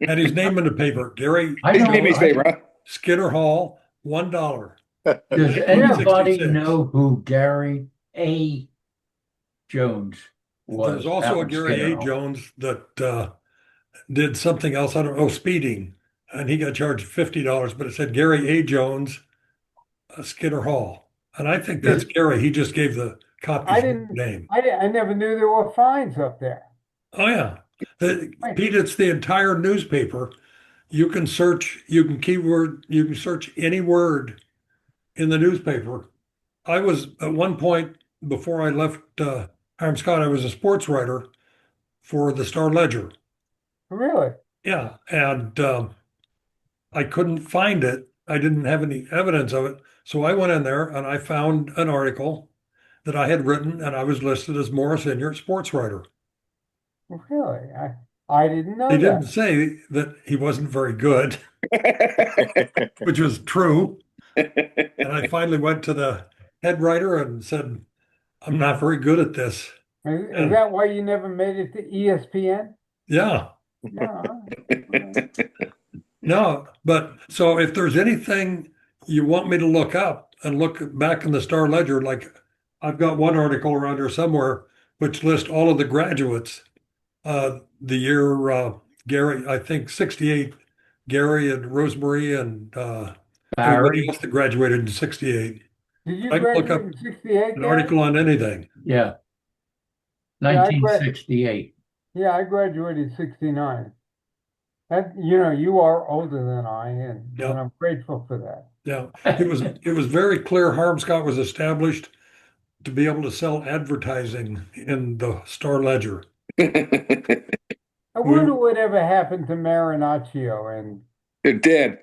Had his name in the paper, Gary I He's know. made me his favor, huh? Skinner Hall, $1. Does anybody 1966. know who Gary A. Jones was? There's also That a was Gary Skinner A. Hall. Jones that did something else. I don't know, speeding, and he got charged $50. But it said Gary A. Jones, Skinner Hall, and I think that's Gary. He just gave the copy I his didn't, name. I never knew there were fines up there. Oh yeah, Pete, it's the entire newspaper. You can search. You can search any word in the newspaper. I was at one point before I left Hiram Scott. I was a sports writer for the Star Ledger. Really? Yeah, and I couldn't find it. I didn't have any evidence of it. So I went in there and I found an article that I had written, and I was listed as Morris Inyart sports writer. Really? I didn't know They that. didn't say that he wasn't very good, which was true. And I finally went to the head writer and said, I'm not very good at this. Is that why you never made it to ESPN? Yeah. No. No, but so if there's anything you want me to look up and look back in the Star Ledger, like I've got one article around here somewhere which lists all of the graduates. The year Gary, I think 68, Gary and Rosemary and everybody Barry. else that graduated in 68. Did you I can look graduate up in 68? an article on anything. Yeah. Yeah, I 1968. Yeah, I graduated 69. That, you are older than I, and Yeah. I'm grateful for that. Yeah, it was very clear Hiram Scott was established to be able to sell advertising in the Star Ledger. I wonder whatever happened to Marinaccio and They're dead.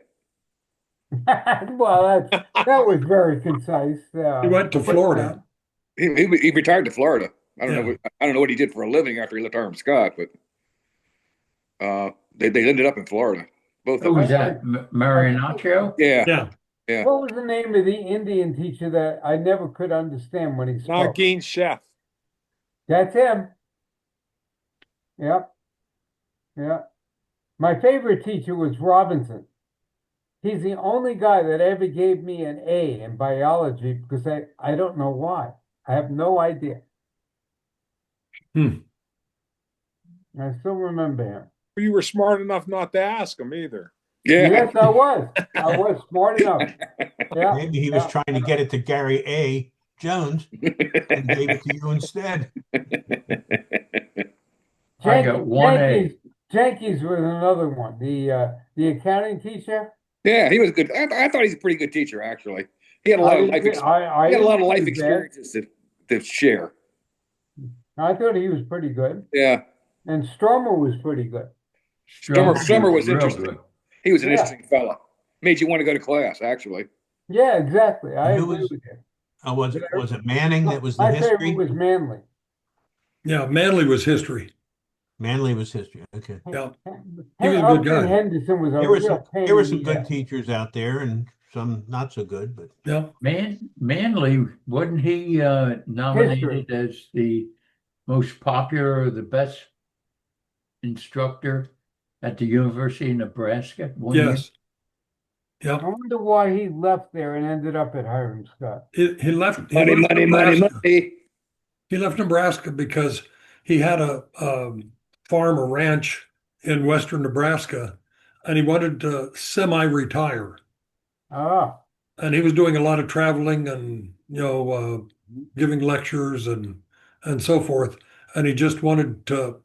well, that was very concise. He went to Florida. He retired to Florida. I don't Yeah. know. I don't know what he did for a living after he left Hiram Scott, but they ended up in Florida. Both Who of was them. that? Marinaccio? Yeah. Yeah, What was the name of the Indian teacher that I never could understand when he spoke? Nagin Chef. That's him. Yep. Yeah. My favorite teacher was Robinson. He's the only guy that ever gave me an A in biology because I don't know why. I have no idea. Hmm. I still remember him. You were smart enough not to ask him either. Yeah. Yes, I was. I was smart enough. Yeah. Maybe he was trying to get it to Gary A. Jones and gave it to you instead. I got one A. Jenkins was another one. The accounting teacher. Yeah, he was good. I thought he's a pretty good teacher, actually. He had a lot of life. He had a lot of life experiences to share. I thought he was pretty good. Yeah. And Stromer was pretty good. Stromer was real interesting. good. He was an Yeah. interesting fella. Made you want to go to class, actually. Yeah, exactly. I Who agree was- with you. Was it Manning that was the My favorite history? was Manley. Yeah, Manley was history. Manley was history. Okay. Yeah. He was a good Upton guy. Henderson was a There were real some pain there were in some the good ass. teachers out there and some not so good, but Yeah, Manley, wasn't he nominated as the most popular or the best instructor at the University of Nebraska? one year? yes. I Yeah, wonder why he left there and ended up at Hiram Scott. he left. Money, left money, money, Nebraska. money. He left Nebraska because he had a farm, a ranch in western Nebraska, and he wanted to semi-retire. Ah, And he was doing a lot of traveling and giving lectures and so forth. And he just wanted to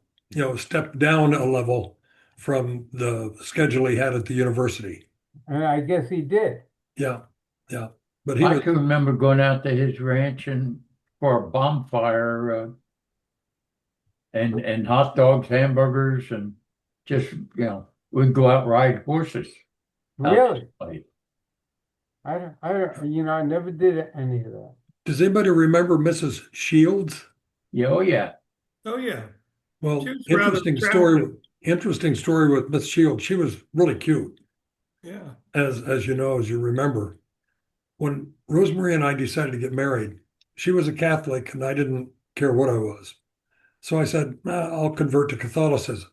step down a level from the schedule he had at the university. And I guess he did. Yeah, yeah. But he I was, can remember going out to his ranch and for a bonfire, and hot dogs, hamburgers, and just, we'd go out and ride horses. out Really? this way. I never did any of that. does anybody remember Mrs. Shields? Yeah, oh yeah. Oh, yeah. Well, She was rather interesting story with Miss Shields. She was really cute, Yeah. as you know, as you remember. When Rosemary and I decided to get married, she was a Catholic and I didn't care what I was. So I said, I'll convert to Catholicism.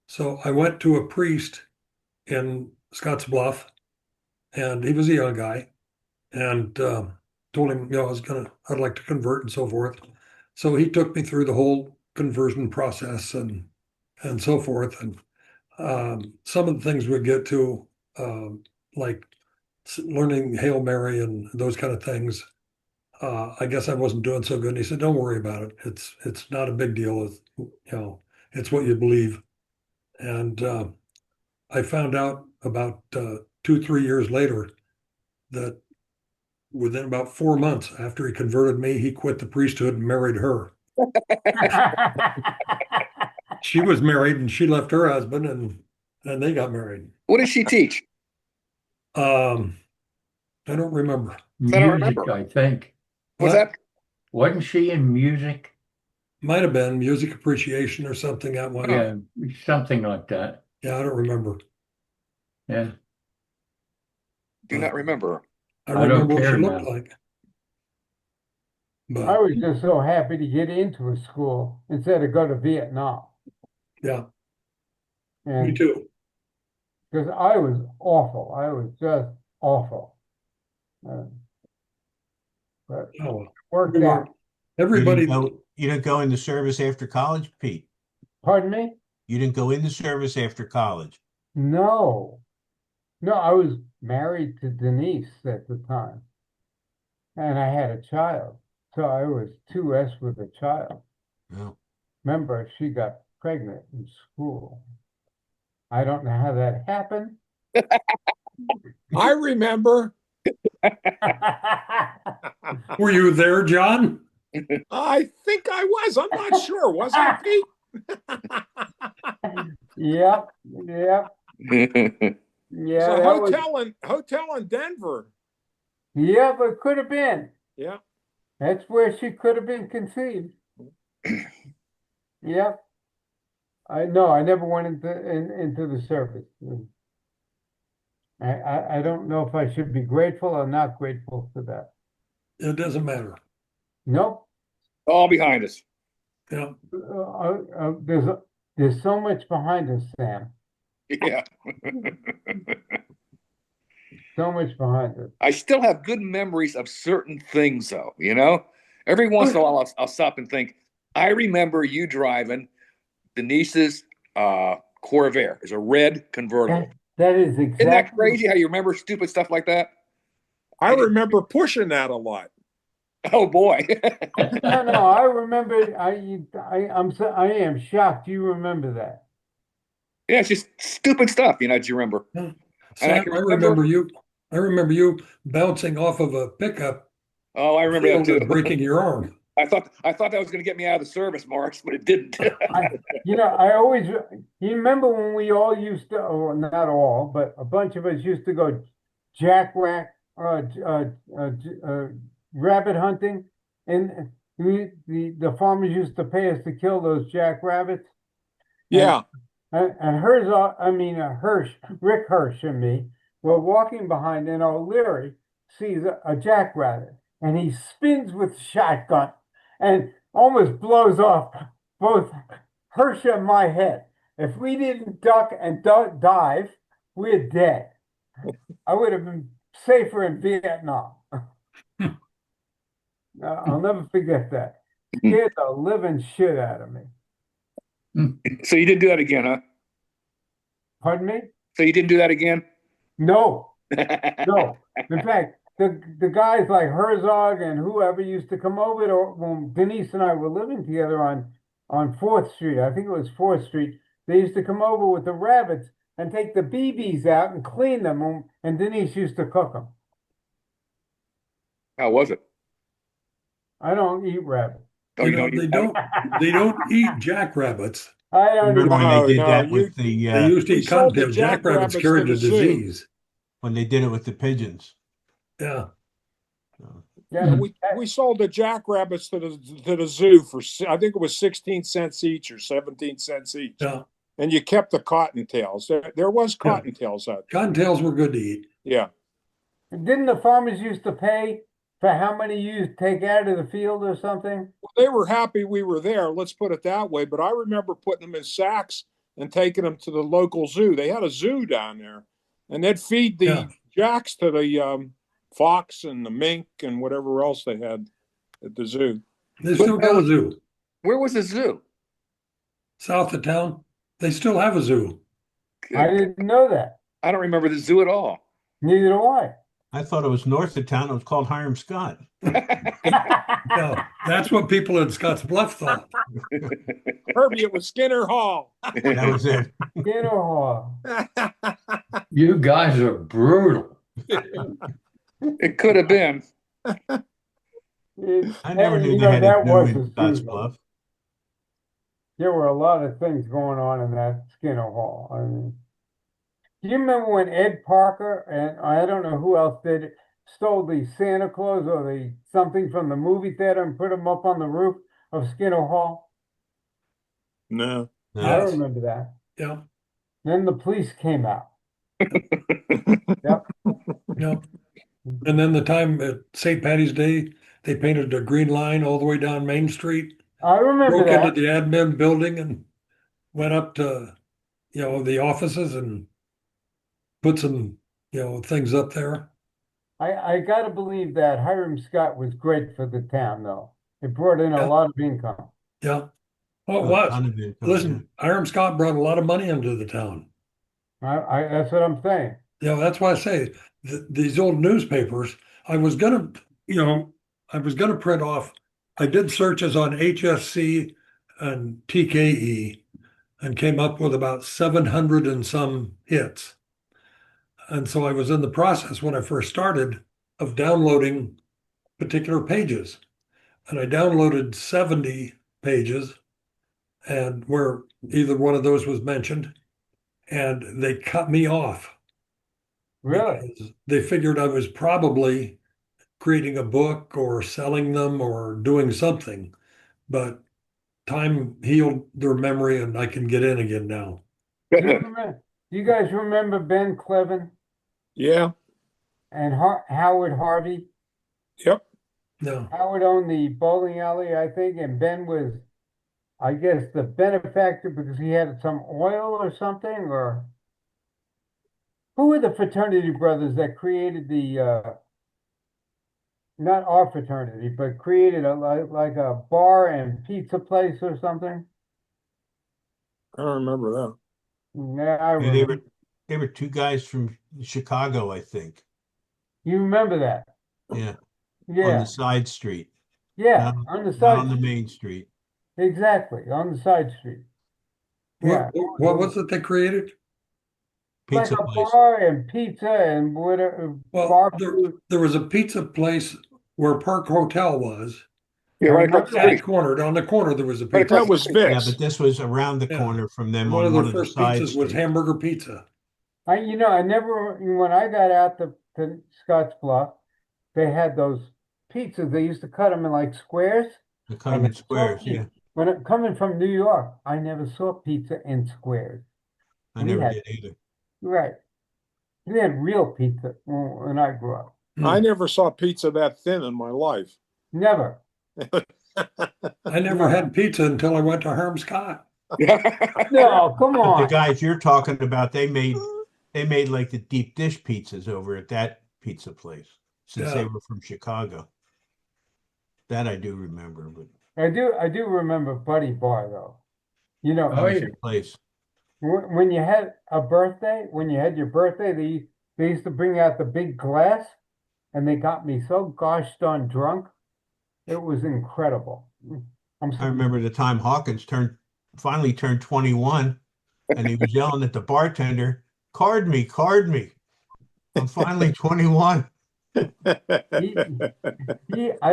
So I went to a priest in Scottsbluff, and he was a young guy, and told him, I'd like to convert and so forth. So he took me through the whole conversion process and so forth. And some of the things we get to, like learning Hail Mary and those kind of things. I guess I wasn't doing so good. And he said, "Don't worry about it. It's not a big deal. It's what you believe." And I found out about 2, 3 years later that within about 4 months after he converted me, he quit the priesthood and married her. She was married and she left her husband and they got married. What did she teach? I don't remember. I don't Music, remember. I think. Was What? that? Wasn't she in music? Might have been music appreciation or something that one. Yeah, something like that. Yeah, I don't remember. Yeah. Do not remember. I I don't remember what she care looked now. like. I But was just so happy to get into a school instead of go to Vietnam. yeah, me And too. because I was awful. I was just awful. But it Oh, worked we were- out. everybody, You didn't go into service after college, Pete? Pardon me? You didn't go into service after college? No. No, I was married to Denise at the time. And I had a child. So I was 2S with a child. No. Remember, she got pregnant in school. I don't know how that happened. I remember. were you there, John? I think I was. I'm not sure. Was I, Pete? Yep, yep, It's yeah. a That was, hotel in Denver. yeah, but it could have been. Yeah. That's where she could have been conceived. Yep. I never went into the service. I don't know if I should be grateful or not grateful for that. It doesn't matter. Nope. All behind us. Yeah, There's so much behind us, Sam. Yeah. So much behind us. I still have good memories of certain things, though. Every once in a while, I'll stop and think. I remember you driving Denise's Corvair. It's a red convertible. That is Isn't that exactly. crazy? How you remember stupid stuff like that? I remember pushing that a lot. Oh boy. No, I remember. I am shocked you remember that. Yeah, it's just stupid stuff. Do you remember? Sam, I I can remember you. I remember you bouncing off of a pickup Oh, I remember that field too. and breaking your arm. I thought that was going to get me out of the service, Morris, but it didn't. I always. You remember when we all used to, or not all, but a bunch of us used to go rabbit hunting, and the farmers used to pay us to kill those jackrabbits. Yeah. And Rick Hirsch and me were walking behind, and O'Leary sees a jackrabbit, and he spins with the shotgun and almost blows off both Hirsch and my head. If we didn't duck and dive, we're dead. I would have been safer in Vietnam. I'll never forget that. Scared the living shit out of me. So you didn't do that again, huh? Pardon me? So you didn't do that again? No, no. In fact, the guys like Herzog and whoever used to come over to when Denise and I were living together on 4th Street. I think it was 4th Street. They used to come over with the rabbits and take the BBs out and clean them, and Denise used to cook them. How was it? I don't eat rabbit. Oh, You you know, don't they don't eat jackrabbits. I don't eat Remember when No, they did no, that you- with the They used to We eat sold the cottontails. Jackrabbits jackrabbits carried to the the zoo. disease. when they did it with the pigeons? Yeah. Yeah, we sold the jackrabbits to the zoo for I think it was 16 cents each or 17 cents each. Yeah. And you kept the cottontails. There was Yeah. cottontails out there. Cottontails were good to eat. Yeah. Didn't the farmers used to pay for how many you take out of the field or something? Well, they were happy we were there, let's put it that way. But I remember putting them in sacks and taking them to the local zoo. They had a zoo down there, and they'd feed the Yeah. jacks to the fox and the mink and whatever else they had at the zoo. They still got a zoo. Where was the zoo? South of town. They still have a zoo. I didn't know that. I don't remember the zoo at all. Neither do I. I thought it was north of town. It was called Hiram Scott. No, that's what people in Scotts Bluff thought. Herbie, it was Skinner Hall. That was it. Skinner Hall. You guys are brutal. It could have been. I never knew they had a zoo in Scotts Bluff. There were a lot of things going on in that Skinner Hall. I mean, do you remember when Ed Parker and I don't know who else did it, stole the Santa Claus or the something from the movie theater and put them up on the roof of Skinner Hall? No. I Yes. remember that. Yeah. Then the police came out. Yep. Yeah. And then the time at St. Patty's Day, they painted a green line all the way down Main Street, I remember broke into that. the admin building and went up to, the offices and put some, things up there. I gotta believe that Hiram Scott was great for the town, though. It brought in Yeah. a lot of income. Yeah. Oh, it A was. ton of income, Listen, Hiram Scott brought a lot of money into the town. That's what I'm saying. That's why I say these old newspapers, I was gonna print off. I did searches on HSC and TKE and came up with about 700 and some hits. And so I was in the process when I first started of downloading particular pages. And I downloaded 70 pages and where either one of those was mentioned, and they cut me off. Really? Because they figured I was probably creating a book or selling them or doing something, but time healed their memory and I can get in again now. You guys remember Ben Clevin Yeah. and Howard Harvey? Yep. No. Howard owned the bowling alley, I think, and Ben was, I guess, the benefactor because he had some oil or something, or who were the fraternity brothers that created the not our fraternity, but created like a bar and pizza place or something? I don't remember that. Yeah, I Yeah, remember. they were two guys from Chicago, I think. You remember that? Yeah. On Yeah, the side street. yeah, Not, on the not side on the street. main street. Exactly, on the side street. Yeah. What was it they created? Like Pizza a place. bar and pizza and whatever. Well, barbecue. there was a pizza place where Park Hotel was. Yeah, right across the On the street. corner, there was a Right pizza. across That was Yeah, Vic's. but this was around the Yeah. corner from them One on of one their of the first side pizzas was streets. hamburger pizza. I never, when I got out to Scotts Bluff, they had those pizzas. They used to cut them in like squares. They cut them in it's so squares, cheap. yeah. Coming from New York, I never saw pizza in squares. I We never had- did either. Right. We had real pizza when I grew up. I never saw pizza that thin in my life. Never. I never had pizza until I went to Hiram Scott. No, come But the on. guys you're talking about, they made like the deep dish pizzas over at that pizza place since they Yeah. were from Chicago. That I do remember, but I do remember Buddy Bar though. You know, Oh, yeah. the place. when you had a birthday, when you had your birthday, they used to bring out the big glass, and they got me so gosh darn drunk. It was incredible. I remember the time Hawkins finally turned 21, and he was yelling at the bartender, card me, card me. I'm finally 21. I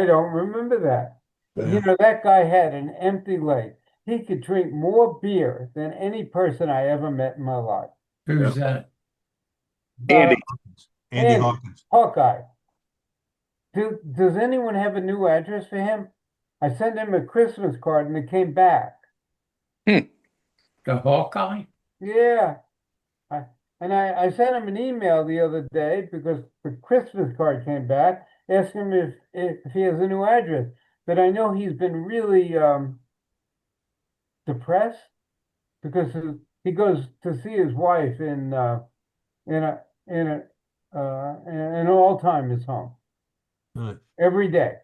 don't remember that. You know, that guy had an empty leg. He could drink more beer than any person I ever met in my life. Who's that? Andy. Andy Hawkins. Hawkeye. Does anyone have a new address for him? I sent him a Christmas card and it came back. The Hawkeye? Yeah. I sent him an email the other day because the Christmas card came back, asking him if he has a new address. But I know he's been really depressed because he goes to see his wife in an Alzheimer's home Right. every day,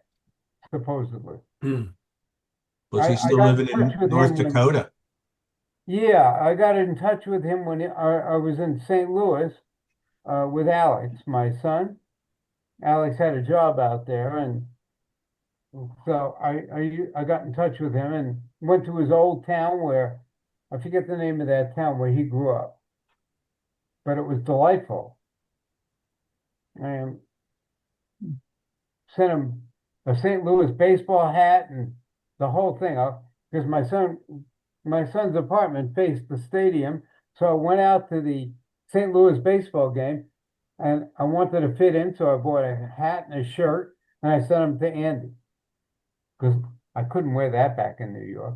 supposedly. Was he I still got living in touch in with North him when- Dakota? Yeah, I got in touch with him when I was in St. Louis with Alex, my son. Alex had a job out there, and so I got in touch with him and went to his old town where I forget the name of that town where he grew up, but it was delightful. And sent him a St. Louis baseball hat and the whole thing. Because my son's apartment faced the stadium, so I went out to the St. Louis baseball game, and I wanted to fit in, so I bought a hat and a shirt, and I sent them to Andy because I couldn't wear that back in New York.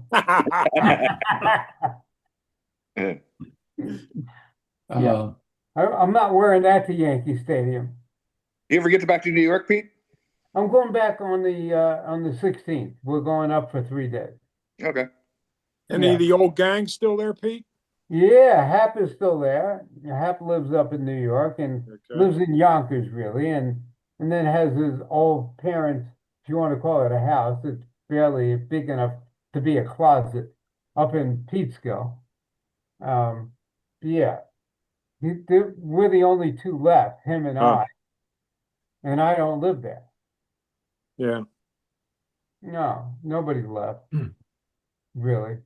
Uh, I'm not wearing that to Yankee Stadium. You ever get back to New York, Pete? I'm going back on the 16th. We're going up for 3 days. Okay. Any of the old gang still there, Pete? Yeah, Hap is still there. Hap lives up in New York and Okay. lives in Yonkers, really, and then has his old parents, if you want to call it a house, it's barely big enough to be a closet up in Peekskill. Yeah, we're the only two left, him and Oh. and I don't live there. Yeah. No, nobody left, really.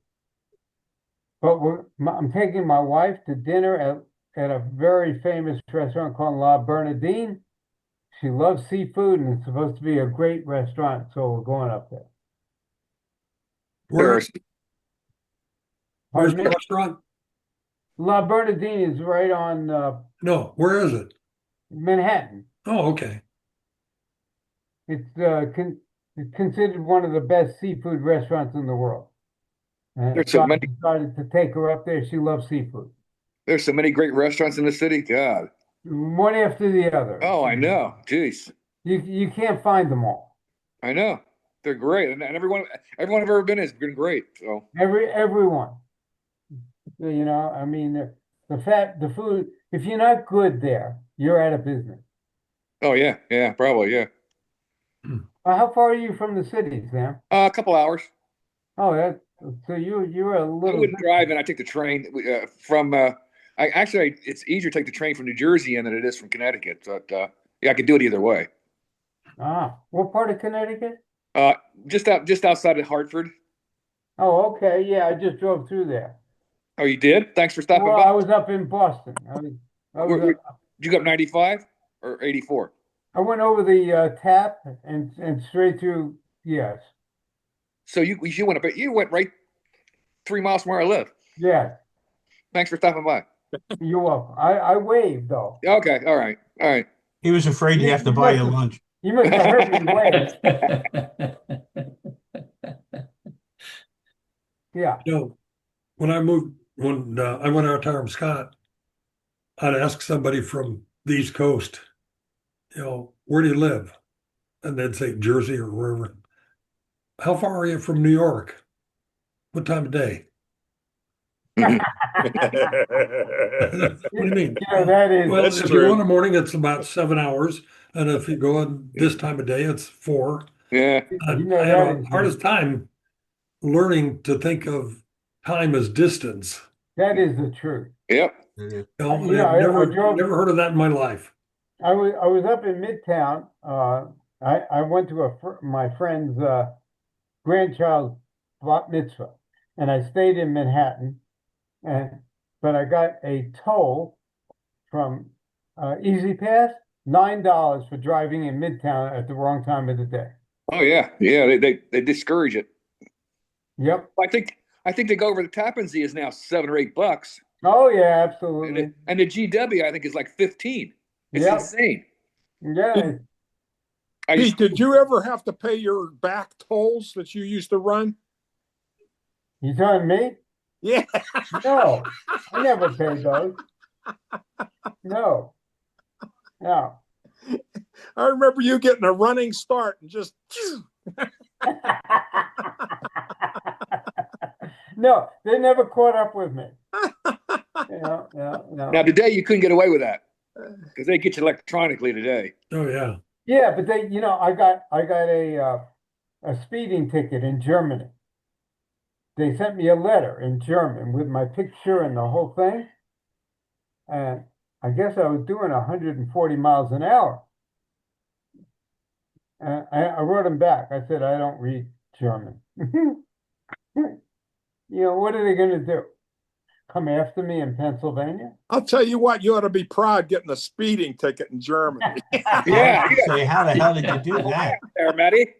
But I'm taking my wife to dinner at a very famous restaurant called La Bernardine. She loves seafood and it's supposed to be a great restaurant, so we're going up there. Where's Pardon the me? restaurant? La Bernardine is right on No, where is it? Manhattan. Oh, okay. It's considered one of the best seafood restaurants in the world. And There's so so I many. decided to take her up there. She loves seafood. There's so many great restaurants in the city. God. One after the other. Oh, I know. Jeez. You can't find them all. I know. They're great. And everyone I've ever been has been great. So Everyone. You know, I mean, the food, if you're not good there, you're out of business. oh yeah, probably, yeah. How far are you from the city, Sam? A couple hours. Oh, so you're a I little. wouldn't drive and I take the train from it's easier to take the train from New Jersey in than it is from Connecticut. But yeah, I could do it either way. What part of Connecticut? Just outside of Hartford. Oh, okay. Yeah, I just drove through there. Oh, you did? Thanks for stopping Well, by. I was up in Boston. Did you go up 95 or 84? I went over the tap and straight through. Yes. So you went right 3 miles from where I live. Yes. Thanks for stopping by. You're welcome. I waved though. Okay, all right. He was afraid he'd have to buy you lunch. You must have heard me wave. Yeah. You know, when I went out to Hiram Scott, I'd ask somebody from the East Coast, you know, where do you live? And they'd say Jersey or wherever. How far are you from New York? What time of day? What do you mean? You know, that is. Well, That's if true. you go in the morning, it's about 7 hours. And if you go in this time of day, it's 4. Yeah. I You know, had that the is- hardest time learning to think of time as distance. That is the truth. Yep. You know, Yeah, I've I drove- never heard of that in my life. I was up in Midtown. I went to my friend's grandchild's bat mitzvah, and I stayed in Manhattan. And but I got a toll from Easy Pass, $9 for driving in Midtown at the wrong time of the day. Oh yeah, yeah. They discourage it. Yep. I think they go over the Tappan Zee is now $7 or $8, Oh yeah, and absolutely. the GW I think is like 15. It's Yep. insane. Yeah. I Pete, just, did you ever have to pay your back tolls that you used to run? You telling me? Yeah. No, I never paid those. No, no. I remember you getting a running start and just No, they never caught up with me. Yeah, now no. today you couldn't get away with that because they get you electronically today. Oh, yeah. Yeah, but they, I got a speeding ticket in Germany. They sent me a letter in German with my picture and the whole thing. And I guess I was doing 140 miles an hour. And I wrote him back. I said, I don't read German. What are they going to do? Come after me in Pennsylvania? I'll tell you what, you ought to be proud getting a speeding ticket in Germany. Yeah, I say, how the hell did you do that? there, Matty.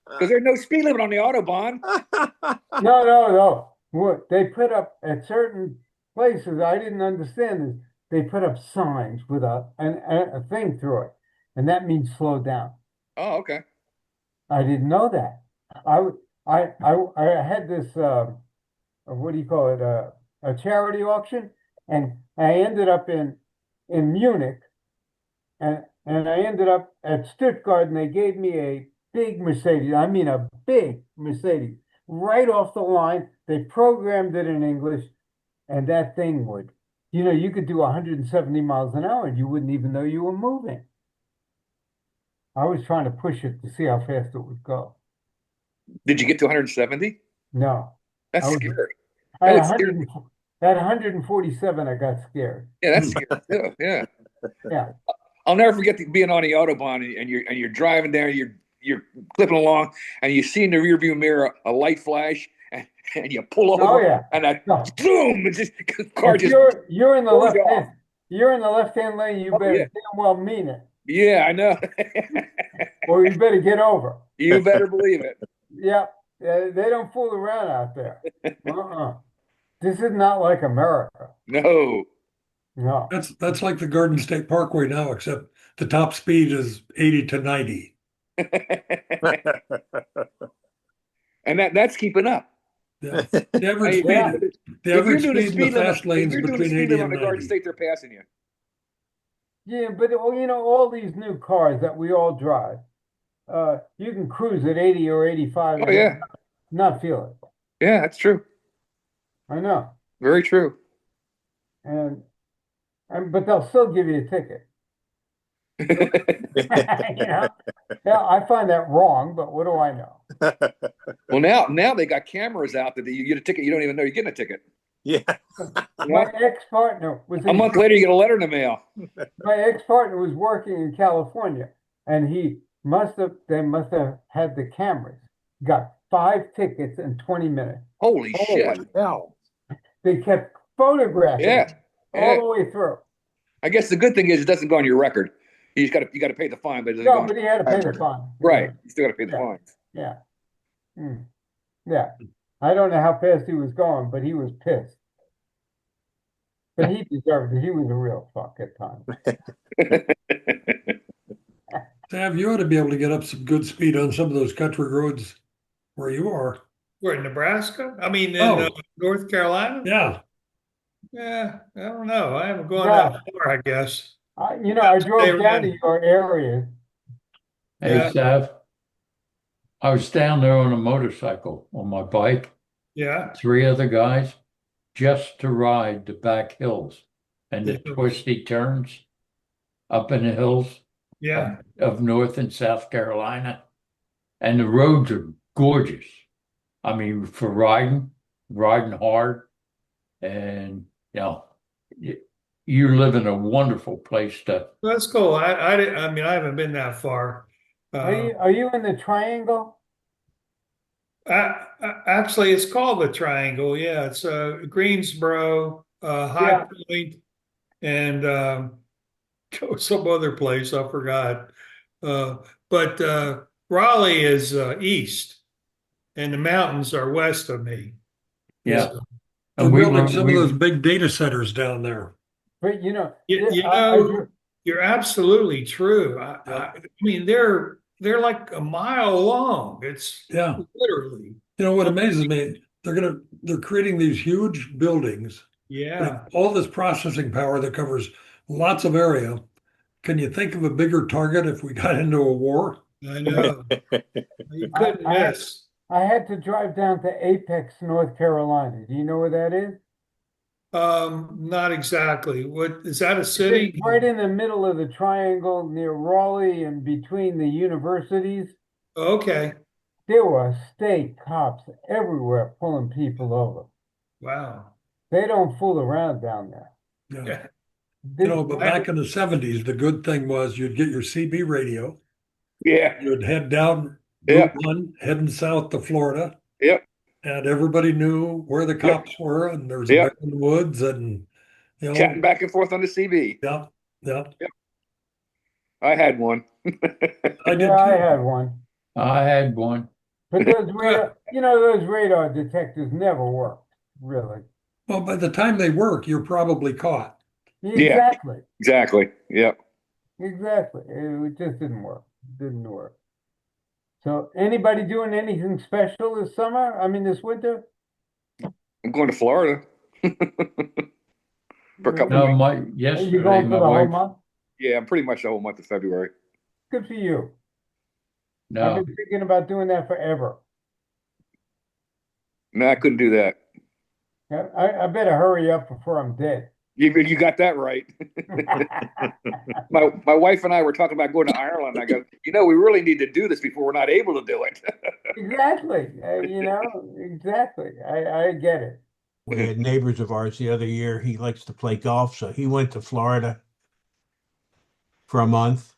Because there's no speed limit on the Autobahn. No. What they put up at certain places, I didn't understand this. They put up signs with a thing through it, and that means slow down. Oh, okay. I didn't know that. I had this what do you call it, a charity auction, and I ended up in Munich, and I ended up at Stuttgart, and they gave me a big Mercedes. I mean, a big Mercedes, right off the line. They programmed it in English, and that thing would, you could do 170 miles an hour, and you wouldn't even know you were moving. I was trying to push it to see how fast it would go. Did you get to 170? No, That's I was- scary. at That would scare 100, me. at 147, I got scared. Yeah, that's scary too. Yeah. Yeah. I'll never forget being on the Autobahn and you're driving there, you're clipping along, and you see in the rearview mirror a light flash, and you pull over, Oh yeah. and that No. boom, it just car If just you're in the pulls left you off. hand, you're in the left hand lane, you Oh, better yeah. damn well mean it, Yeah, I know. or you better get over. You better believe it. Yeah, they don't fool around out there. This is not like America. No. No. That's like the Garden State Parkway now, except the top speed is 80 to 90. And that's keeping up. Yeah. The average Hey, speed, Yeah. the If you're average doing the speed in the speed limit, fast if lanes you're doing the between speed 80 limit on and the Garden 90. State, they're passing you. Yeah, but all these new cars that we all drive, you can cruise at 80 or 85 Oh and yeah, not feel it. yeah, that's true. I know. Very true. And but they'll still give you a ticket. Yeah, I find that wrong, but what do I know? Well, now they got cameras out that you get a ticket, you don't even know you're getting a ticket. Yeah. My ex-partner was A month later, you get a letter in the mail. my ex-partner was working in California, and they must have had the cameras. Got 5 tickets in 20 minutes. Holy shit! Holy hell. They kept photographing Yeah, all yeah. the way through. I guess the good thing is it doesn't go on your record. You got to pay the fine, but it doesn't go No, on but he had to pay the fine. right. You still got to pay the Yeah. fines. Yeah. Yeah. I don't know how fast he was going, but he was pissed. But he deserved it. He was a real fuck at times. Sav, you ought to be able to get up some good speed on some of those country roads where you are. We're in Nebraska. I mean, in Oh. North Carolina. Yeah. Yeah, I don't know. I haven't gone Yeah. that far, I guess. I They drove were down to in- your area. Hey, Yeah. Sav, I was down there on a motorcycle on my bike, Yeah. 3 other guys, just to ride the back hills and the Yeah. twisty turns up in the hills Yeah. of North and South Carolina. And the roads are gorgeous. I mean, for riding hard. And, you live in a wonderful place to, That's cool. I mean, I haven't been that far. Are you in the triangle? Actually, it's called the Triangle. Yeah, it's Greensboro, High Yeah. Point, and some other place I forgot. But Raleigh is east, and the mountains are west of me. Yeah. So, They're And we building were, some of those big data centers down there. But you I know, you're absolutely true. Yeah. I mean, they're like a mile long. It's Yeah. literally, You know what amazes me? They're creating these huge buildings yeah. with all this processing power that covers lots of area. Can you think of a bigger target if we got into a war? I know. You couldn't I- miss. I had to drive down to Apex, North Carolina. Do you know where that is? Not exactly. What is that a city? It's right in the middle of the triangle near Raleigh and between the universities. Okay. There were state cops everywhere pulling people over. Wow. They don't fool around down there. Yeah. Yeah. You know, but back in the 70s, the good thing was you'd get your CB radio, Yeah. you'd head down Yeah. Route 1, heading south to Florida, Yep. and everybody knew where the cops were, and there's a Yep. bear in the woods, and you know, Chatting back and forth on the CB. yeah, yeah. I had one. I did Yeah, I too. had one. I had one. But those radar detectors never worked, really. Well, by the time they work, you're probably caught. Exactly. Exactly. Yep. Exactly. It just didn't work. Didn't work. So anybody doing anything special this summer? I mean, this winter? I'm going to Florida for a couple No, of weeks. my Are yesterday, you going my for the whole wife. month? Yeah, I'm pretty much the whole month of February. Good for you. I've No, been thinking about doing that forever. No, I couldn't do that. I better hurry up before I'm dead. You got that right. My wife and I were talking about going to Ireland. I go, we really need to do this before we're not able to do it. Exactly. Exactly. I get it. We had neighbors of ours the other year. He likes to play golf, so he went to Florida for a month.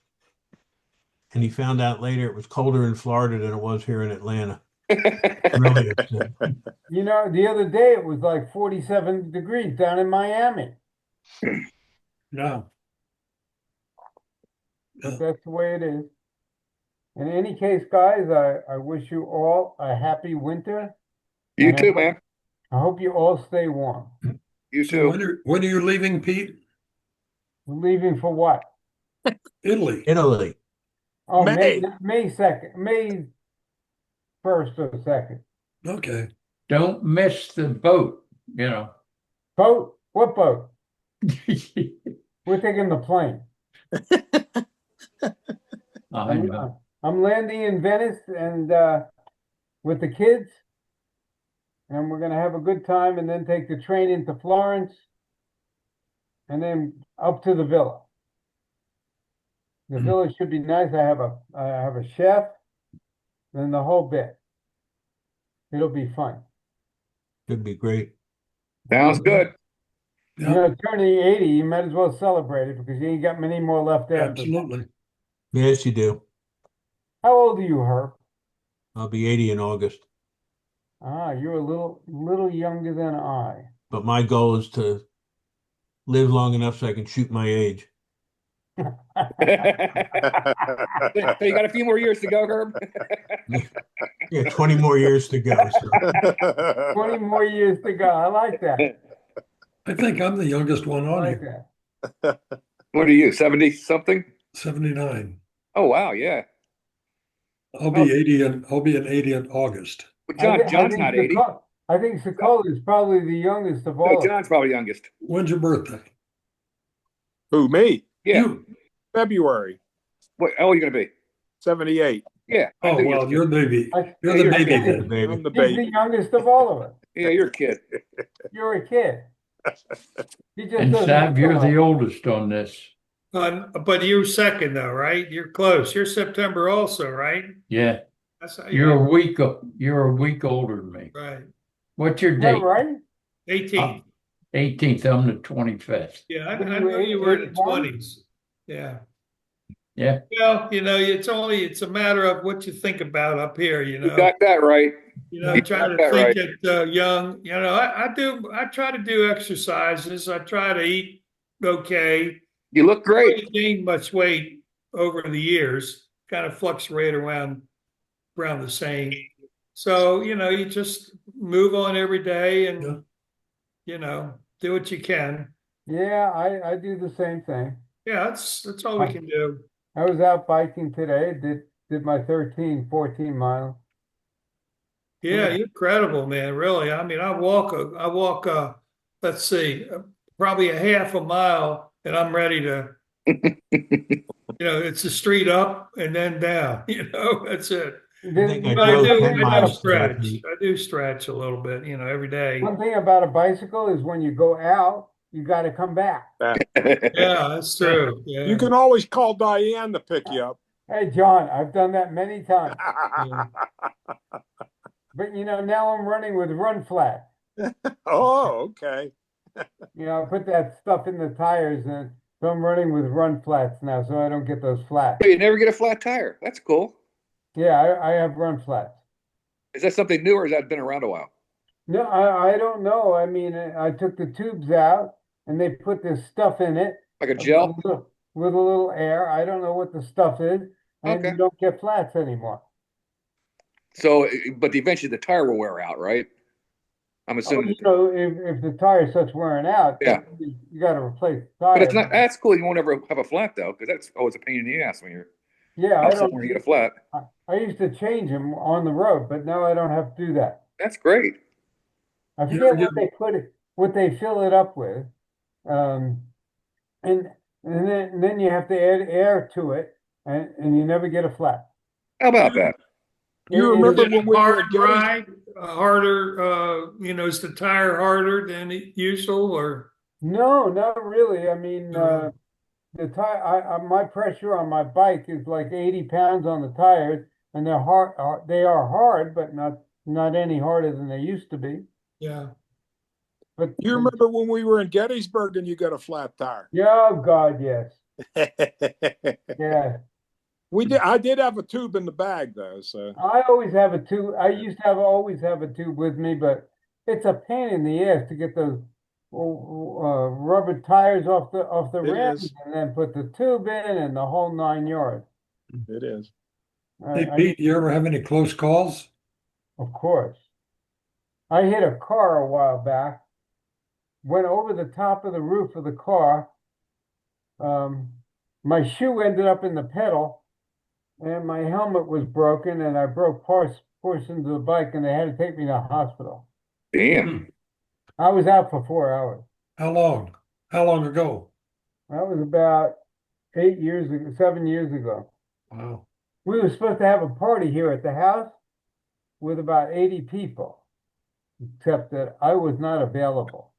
And he found out later it was colder in Florida than it was here in Atlanta. Really upset. The other day it was like 47 degrees down in Miami. No. But that's the way it is. In any case, guys, I wish you all a happy winter. You And too, man. I hope you all stay warm. You So too. when are you leaving, Pete? We're leaving for what? Italy. Italy. Oh, May. May 2nd, May 1st or 2nd. Okay. don't miss the boat, Boat? What boat? We're taking the plane. I know. I'm landing in Venice and with the kids, and we're gonna have a good time, and then take the train into Florence, and then up to the villa. The villa should be nice. I have a chef, and the whole bit. It'll be fun. Could be great. Sounds good. Yeah, Turning 80, you might as well celebrate it because you ain't got many more left after. absolutely. Yes, you do. How old are you, Herb? I'll be 80 in August. Ah, you're a little younger than I. But my goal is to live long enough so I can shoot my age. So you got a few more years to go, Herb. Yeah, 20 more years to go. So. 20 more years to go. I like that. I think I'm the youngest one I on like here. that. What are you, 70 something? 79. Oh wow, yeah. I'll be 80 and I'll be in 80 in August. But I John's think not 80. I think Sokola is probably the youngest of all. No, of them. John's probably youngest. When's your birthday? Who, me? Yeah. You. February What? How old are you gonna be? 78. Yeah. I Oh, knew well, you you're were the baby. You're Yeah, the you're a baby kid. then. Baby. I'm the He's the baby. youngest of all of us. Yeah, you're a kid. You're a kid. He just And doesn't Sav, you're feel the like- oldest on this. But you're second though, right? You're close. You're September also, right? Yeah, That's how you're a week older than me. right. What's your Is that date? right? 18. 18th. I'm the 25th. Yeah, What are I you, know you were in the 81? 20s. Yeah. Yeah. Well, it's a matter of what you think about up here, You got that right. try to that think right. it young. I try to do exercises. I try to eat okay. You look I great. haven't gained much weight over the years, kind of fluctuate around the same. So, you just move on every day and, do what you can. Yeah, I do the same thing. Yeah, that's all we can do. I was out biking today, did my 14 miles. Yeah, you're incredible, man. Really. I mean, let's see, probably a half a mile and I'm ready to, it's a street up and then down, that's it. I think I Then But I drove do, 10 I do miles today, stretch. Pete. I do stretch a little bit, every day. one thing about a bicycle is when you go out, you got to come back. Yeah, that's true. You Yeah. can always call Diane to pick you up. Hey, John, I've done that many times. Yeah. But now I'm running with run flat. Oh, okay. I put that stuff in the tires, and so I'm running with run flats now, so I don't get those flats. You never get a flat tire. That's cool. Yeah, I have run flats. Is that something new or has that been around a while? No, I don't know. I mean, I took the tubes out, and they put this stuff in it. Like a gel? With a little air. I don't know what the stuff is, and Okay. you don't get flats anymore. So, but eventually the tire will wear out, right? I'm assuming. If the tire starts wearing out, Yeah. you got to replace the But tire. it's not. That's cool. You won't ever have a flat though, because that's always a pain in the ass when you're Yeah, I out don't. somewhere and you get a flat. I used to change them on the road, but now I don't have to do that. That's great. I You forget ever what they fill it up with, and then you have to add air to it, and you never get a flat. How about that? You It- remember Is it when we were hard at Gettys- ride, harder, is the tire harder than usual or? No, not really. I mean, No. the tire. My pressure on my bike is like 80 pounds on the tires, and they're hard. They are hard, but not any harder than they used to be. Yeah. But You remember when we were in Gettysburg and you got a flat tire? yeah, oh God, yes, yeah. I did have a tube in the bag though, so I always have a tube. I used to always have a tube with me, but it's a pain in the ass to get those rubber tires off the It rims is. and then put the tube in and the whole 9 yards. it is. Hey, Pete, you ever have any close calls? Of course. I hit a car a while back, went over the top of the roof of the car. My shoe ended up in the pedal, and my helmet was broken, and I broke portions of the bike, and they had to take me to the hospital. Damn. I was out for 4 hours. How long? How long ago? That was about 7 years ago. Wow. We were supposed to have a party here at the house with about 80 people, except that I was not available.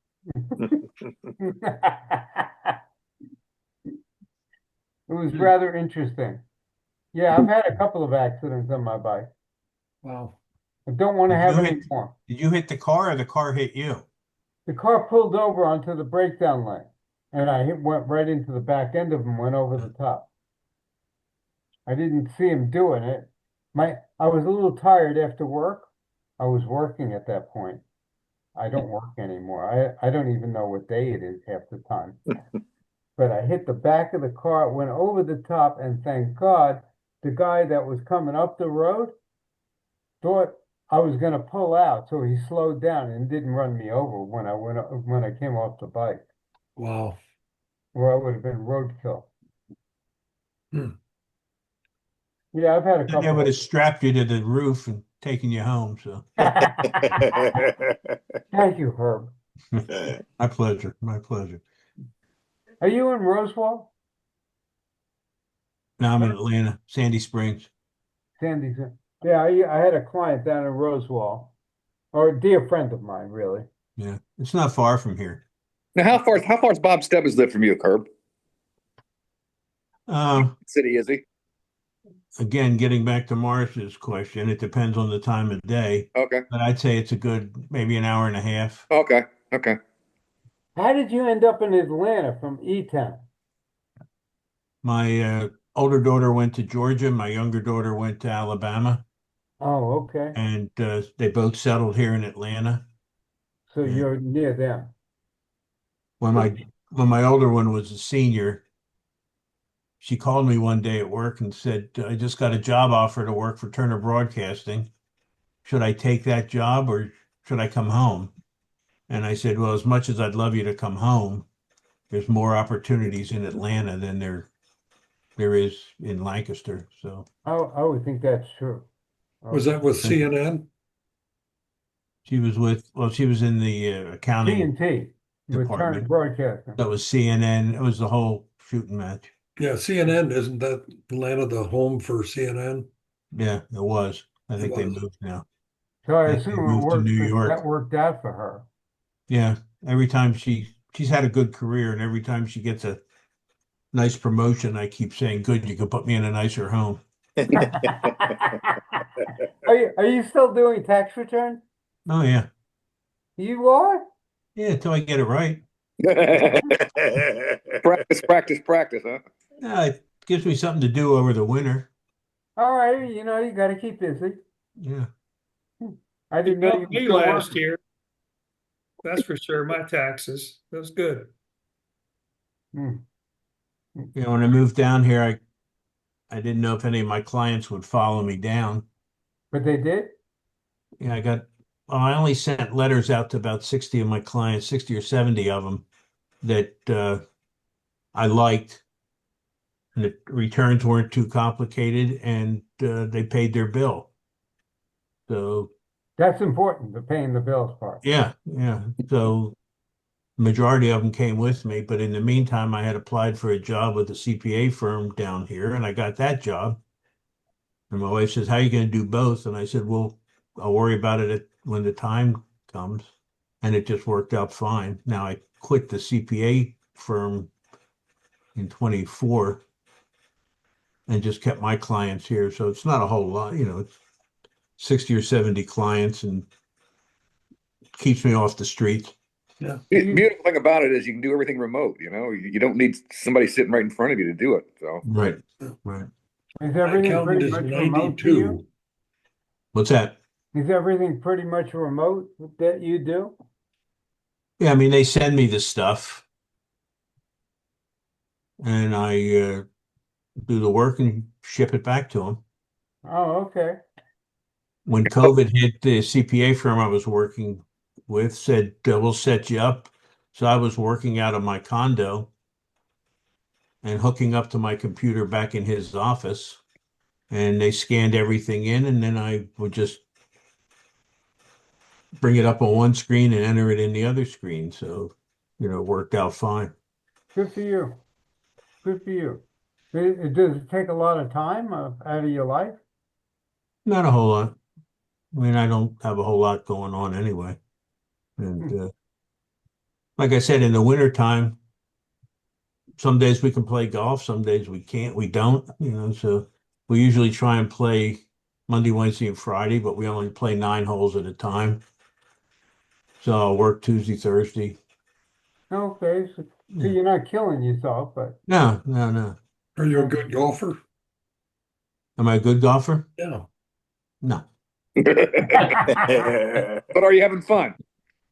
It was rather interesting. Yeah, I've had a couple of accidents on my bike. Wow. I don't want to Did have you any hit- more. Did you hit the car or the car hit you? The car pulled over onto the breakdown lane, and I went right into the back end of him, went over the top. I didn't see him doing it. I was a little tired after work. I was working at that point. I don't work anymore. I don't even know what day it is half the time. But I hit the back of the car, went over the top, and thank God the guy that was coming up the road thought I was going to pull out, so he slowed down and didn't run me over when I came off the bike, Wow. or I would have been roadkill. Hmm. Yeah, I've had a They couple. would have strapped you to the roof and taken you home. So Thank you, Herb. my pleasure. My pleasure. Are you in Rosewall, Now I'm in Atlanta, Sandy Springs. Sandy? Yeah, I had a client down in Rosewall, or a dear friend of mine, really. Yeah, it's not far from here. Now, how far is Bob Stebbins live from you, Curb? City is he? Again, getting back to Morris's question, it depends on the time of day, Okay. but I'd say it's a good maybe an hour and a half. Okay. Okay. How did you end up in Atlanta from E-Town? My older daughter went to Georgia. My younger daughter went to Alabama, Oh, okay. and they both settled here in Atlanta. So Yeah. you're near them. When my older one was a senior, she called me one day at work and said, "I just got a job offer to work for Turner Broadcasting. Should I take that job or should I come home?" And I said, "Well, as much as I'd love you to come home, there's more opportunities in Atlanta than there is in Lancaster." So I would think that's true. Was that with CNN? she was in the accounting T&T, with Turner department. Broadcasting. That was CNN. It was the whole shooting match. Yeah, CNN, isn't that Atlanta the home for CNN? Yeah, it was. I It think they was. moved now. So I And they assume moved to New that York. worked out for her. Yeah, every time she's had a good career, and every time she gets a nice promotion, I keep saying, "Good, you can put me in a nicer home." Are you still doing tax return? Oh yeah, You are? yeah. Until I get it right. Practice, practice, practice, huh? It gives me something to do over the winter. All right, you know, you got to keep busy. Yeah. I You didn't know you helped were me still last working. year. That's for sure. My taxes. That was good. Hmm. When I moved down here, I didn't know if any of my clients would follow me down. But they did? Yeah, I only sent letters out to about 60 of my clients, 60 or 70 of them that I liked. And the returns weren't too complicated, and they paid their bill. So That's important, the paying the bills part. yeah. So majority of them came with me, but in the meantime, I had applied for a job with a CPA firm down here, and I got that job. And my wife says, "How are you going to do both?" And I said, "Well, I'll worry about it when the time comes." And it just worked out fine. Now I quit the CPA firm in 24 and just kept my clients here. So it's not a whole lot, it's 60 or 70 clients and keeps me off the streets. Yeah. Beautiful thing about it is you can do everything remote. You don't need somebody sitting right in front of you to do it. So Right. Is My everything accountant pretty is much remote for you? 92. What's that? Is everything pretty much remote that you do? Yeah, I mean, they send me the stuff and I do the work and ship it back to them. Oh, okay. When COVID hit, the CPA firm I was working with said, "We'll set you up." So I was working out of my condo and hooking up to my computer back in his office, and they scanned everything in, and then I would just bring it up on one screen and enter it in the other screen. So, it worked out fine. Good for you. Good for you. Does it take a lot of time out of your life? Not a whole lot. I mean, I don't have a whole lot going on anyway. And like I said, in the wintertime, some days we can play golf, some days we can't, we don't, so we usually try and play Monday, Wednesday, and Friday, but we only play 9 holes at a time. So I'll work Tuesday, Thursday. Okay, so Yeah. you're not killing yourself, but No. Are you a good golfer? Am I a good golfer? Yeah. No. but are you having fun?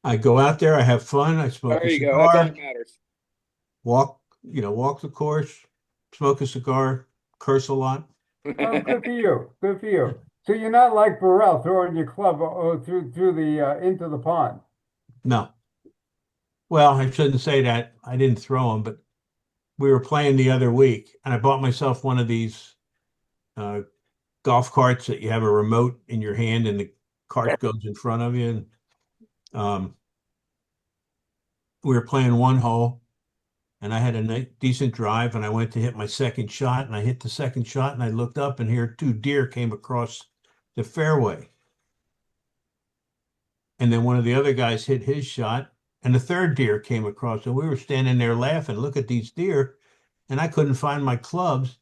I go out there, I have fun, I smoke There a you go. That's all cigar, that matters. walk the course, smoke a cigar, curse a lot. oh, good for you. Good for you. So you're not like Burrell throwing your club through the into the pond. No. Well, I shouldn't say that. I didn't throw them, but we were playing the other week, and I bought myself one of these golf carts that you have a remote in your hand, and the cart goes in front of you. And we were playing one hole, and I had a decent drive, and I went to hit my second shot, and I hit the second shot, and I looked up, and here 2 deer came across the fairway. And then one of the other guys hit his shot, and the third deer came across, and we were standing there laughing, look at these deer, and I couldn't find my clubs.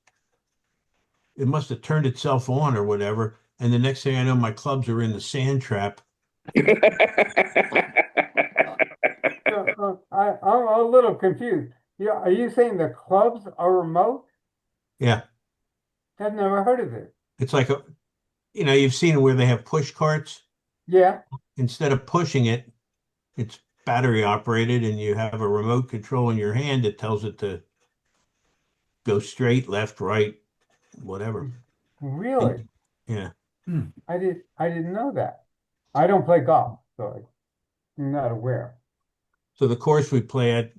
It must have turned itself on or whatever. And the next thing I know, my clubs are in the sand trap. I'm a little confused. Yeah, are you saying the clubs are remote? Yeah. I've never heard of it. It's like you've seen where they have push carts. Yeah. Instead of pushing it, it's battery operated, and you have a remote control in your hand that tells it to go straight, left, right, whatever. Really? Yeah. I didn't know that. I don't play golf, so I'm not aware. So the course we play at,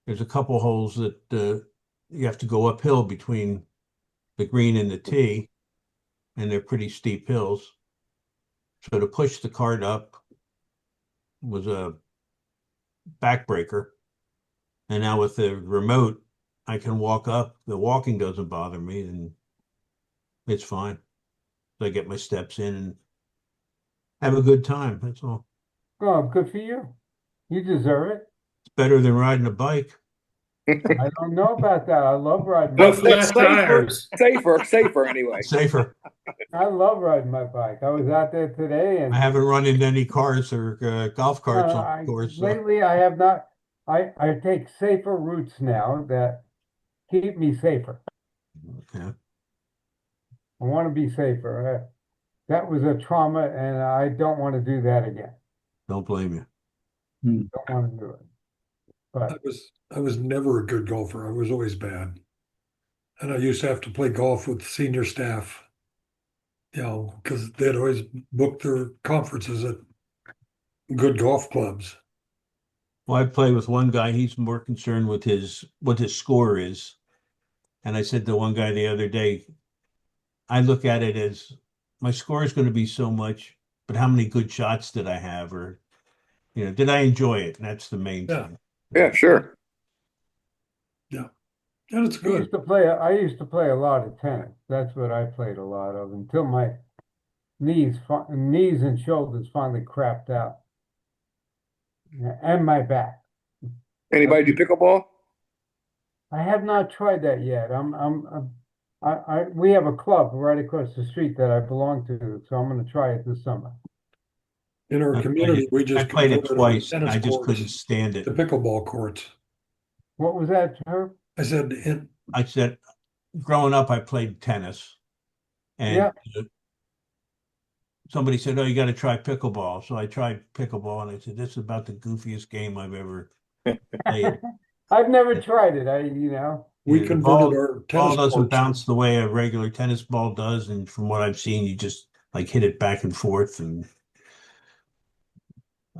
there's a couple holes that you have to go uphill between the green and the tee, and they're pretty steep hills. So to push the cart up was a backbreaker. And now with the remote, I can walk up. The walking doesn't bother me, and it's fine. So I get my steps in and have a good time. That's all. Oh, good for you. You deserve it. It's better than riding a bike. I don't know about that. I love riding No my Well, bike. flat tires. safer anyway. Safer. I love riding my bike. I was out there today, and I haven't run into any cars or golf carts on the course. So. lately I have not. I take safer routes now that keep me safer. Yeah. I want to be safer. That was a trauma, and I don't want to do that again. Don't blame you. Don't want to do it. But I was never a good golfer. I was always bad. And I used to have to play golf with senior staff, because they'd always book their conferences at good golf clubs. Well, I play with one guy. He's more concerned with what his score is. And I said to one guy the other day, I look at it as my score is going to be so much, but how many good shots did I have? Or, did I enjoy it? And that's the main thing. Yeah, sure. Yeah. And it's I good. used to play a lot of tennis. That's what I played a lot of until my knees and shoulders finally crapped out. And my back. Anybody do pickleball? I have not tried that yet. We have a club right across the street that I belong to, so I'm going to try it this summer. In our I community, we I just played it converted our twice. And tennis I just courts couldn't stand it. to pickleball courts. What was that, Herb? I said, I said, growing up, I played tennis. And Yeah. somebody said, "Oh, you got to try pickleball." So I tried pickleball, and I said, "This is about the goofiest game I've ever played." I've never tried it. we The converted ball our tennis doesn't courts. bounce the way a regular tennis ball does, and from what I've seen, you just like hit it back and forth, and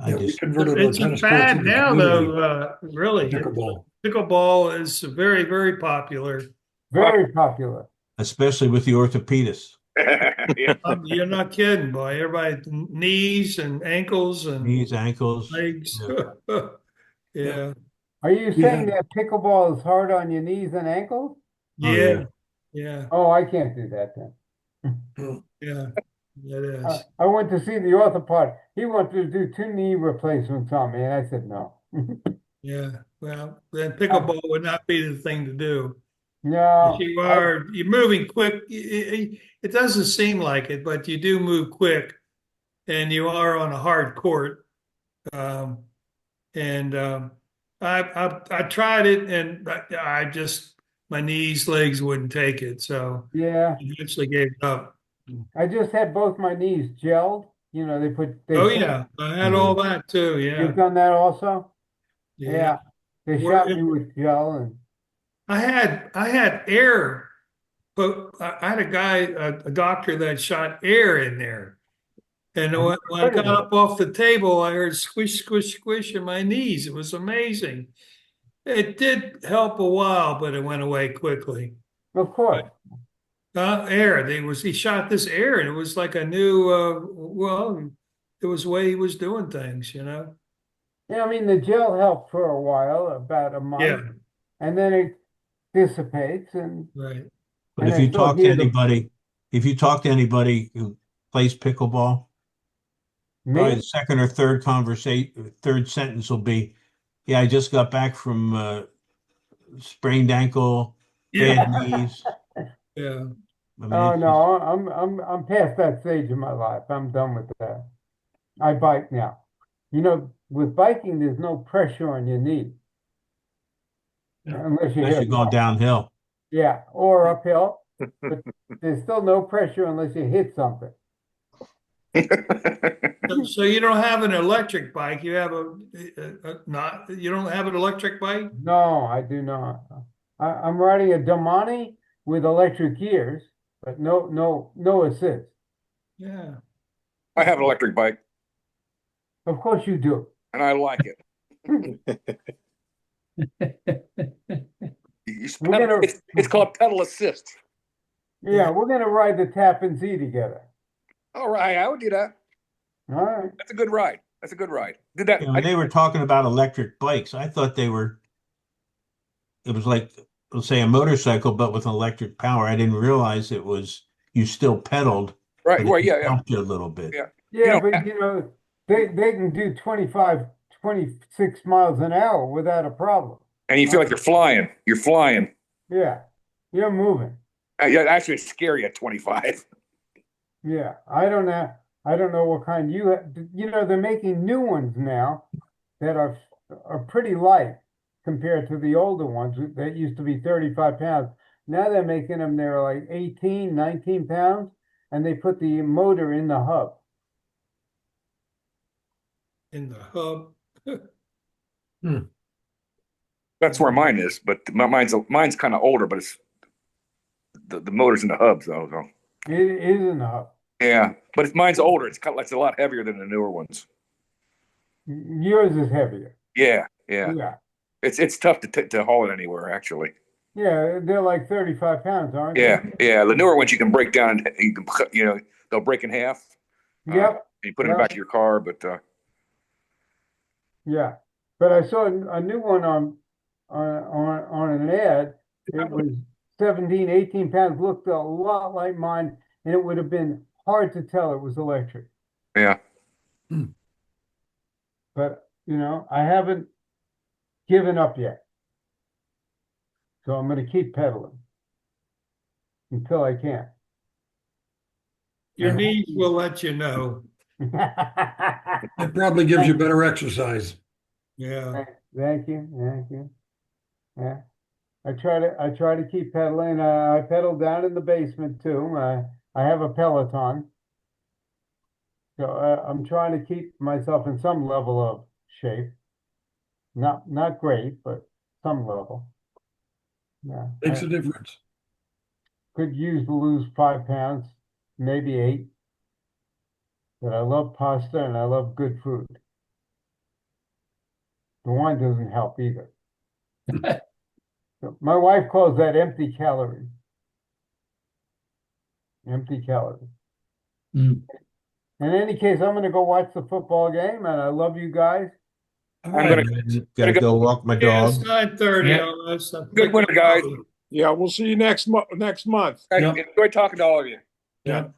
We converted our It's a tennis courts fad into now, community though. Really, pickleball. pickleball is very, very popular. Very popular. especially with the orthopedist. Yeah. You're not kidding, boy. Everybody knees and ankles and Knees, ankles. legs. Yeah. Yeah. Are you We saying had- that pickleball is hard on your knees and ankles? Oh, Yeah. Yeah. Oh, I can't do that then. Yeah. It is. I went to see the orthopod. He wanted to do 2 knee replacements on me, and I said no. Yeah. Well, then pickleball would not be the thing to do. No, You're moving quick. It doesn't seem like it, but you do move quick, and you are on a hard court. Um, and I tried it, and I just my knees, legs wouldn't take it, so yeah. I eventually gave it up. I just had both my knees gelled. They Oh put- yeah, I had all that too. Yeah, You've done that also? yeah. They Where- shot me with gel and Mm-hmm. I had air, but I had a doctor that shot air in there. And when I got up off the table, I heard squish, squish, squish in my knees. It was amazing. It did help a while, but it went away quickly. of course. Air. He shot this air, and it was like a new. It was the way he was doing things. Yeah, I mean the gel helped for a while, about a month, Yeah. and then it dissipates and Right. But And if I you still talk to hear the- anybody who plays pickleball, probably me. the second or third sentence will be, "Yeah, I just got back from sprained ankle, Yeah. bad knees." Yeah. I mean, Oh it's no, I'm past that stage of my life. I'm done with that. I bike now. With biking, there's no pressure on your knee. Yeah. Unless you unless hit you're going downhill. Yeah, or uphill. But there's still no pressure unless you hit something. So you don't have an electric bike. You have not. You don't have an electric bike. No, I do not. I'm riding a Damani with electric gears, but no assist. Yeah. I have an electric bike Of course you do. and I like it. It's called pedal assist. Yeah, we're gonna ride the Tappan Zee together. All right, I would do that. All right. That's a good ride. That's a good ride. Did that? When they were talking about electric bikes, I thought it was like, let's say, a motorcycle, but with electric power. I didn't realize you still pedaled, Right, but right, it yeah, yeah. helped you a little bit. Yeah. Yeah, but they can do 25, 26 miles an hour without a problem. And you feel like you're flying. You're flying. Yeah, you're moving. Yeah, actually, it's scary at 25. Yeah, I don't know what kind they're making new ones now that are pretty light compared to the older ones that used to be 35 pounds. Now they're making them, they're like 18, 19 pounds, and they put the motor in the hub. In the hub. That's where mine is, but mine's kind of older, but it's the motor's in the hubs though. So. It is in the hub. Yeah, but mine's older. It's a lot heavier than the newer ones. Yours is heavier. Yeah, yeah. Yeah. It's tough to haul it anywhere, actually. Yeah, they're like 35 pounds, aren't Yeah, they? yeah. The newer ones you can break down, and you can, they'll break in half. Yep. You put it in the back of your car, but Yeah. But I saw a new one on an ad. It was 17, 18 pounds, looked a lot like mine, and it would have been hard to tell it was electric. yeah. But, I haven't given up yet. So I'm going to keep pedaling until I can. Your knees will let you know. It probably gives you better exercise. Yeah. Thank you. Yeah. I try to keep pedaling. I pedal down in the basement too. I have a Peloton. So I'm trying to keep myself in some level of shape. Not great, but some level. Yeah. Makes a difference. Could use to lose 5 pounds, maybe 8. But I love pasta and I love good food. The wine doesn't help either. So my wife calls that empty calories. Empty calories. Mm. In any case, I'm going to go watch the football game, and I love you guys. All I'm right. gonna Gotta go walk my Yeah, dog. it's 9:30 Yeah. almost. Good winter, guys. Yeah, we'll see you next month. Yep. Enjoy talking to all of you. Yeah.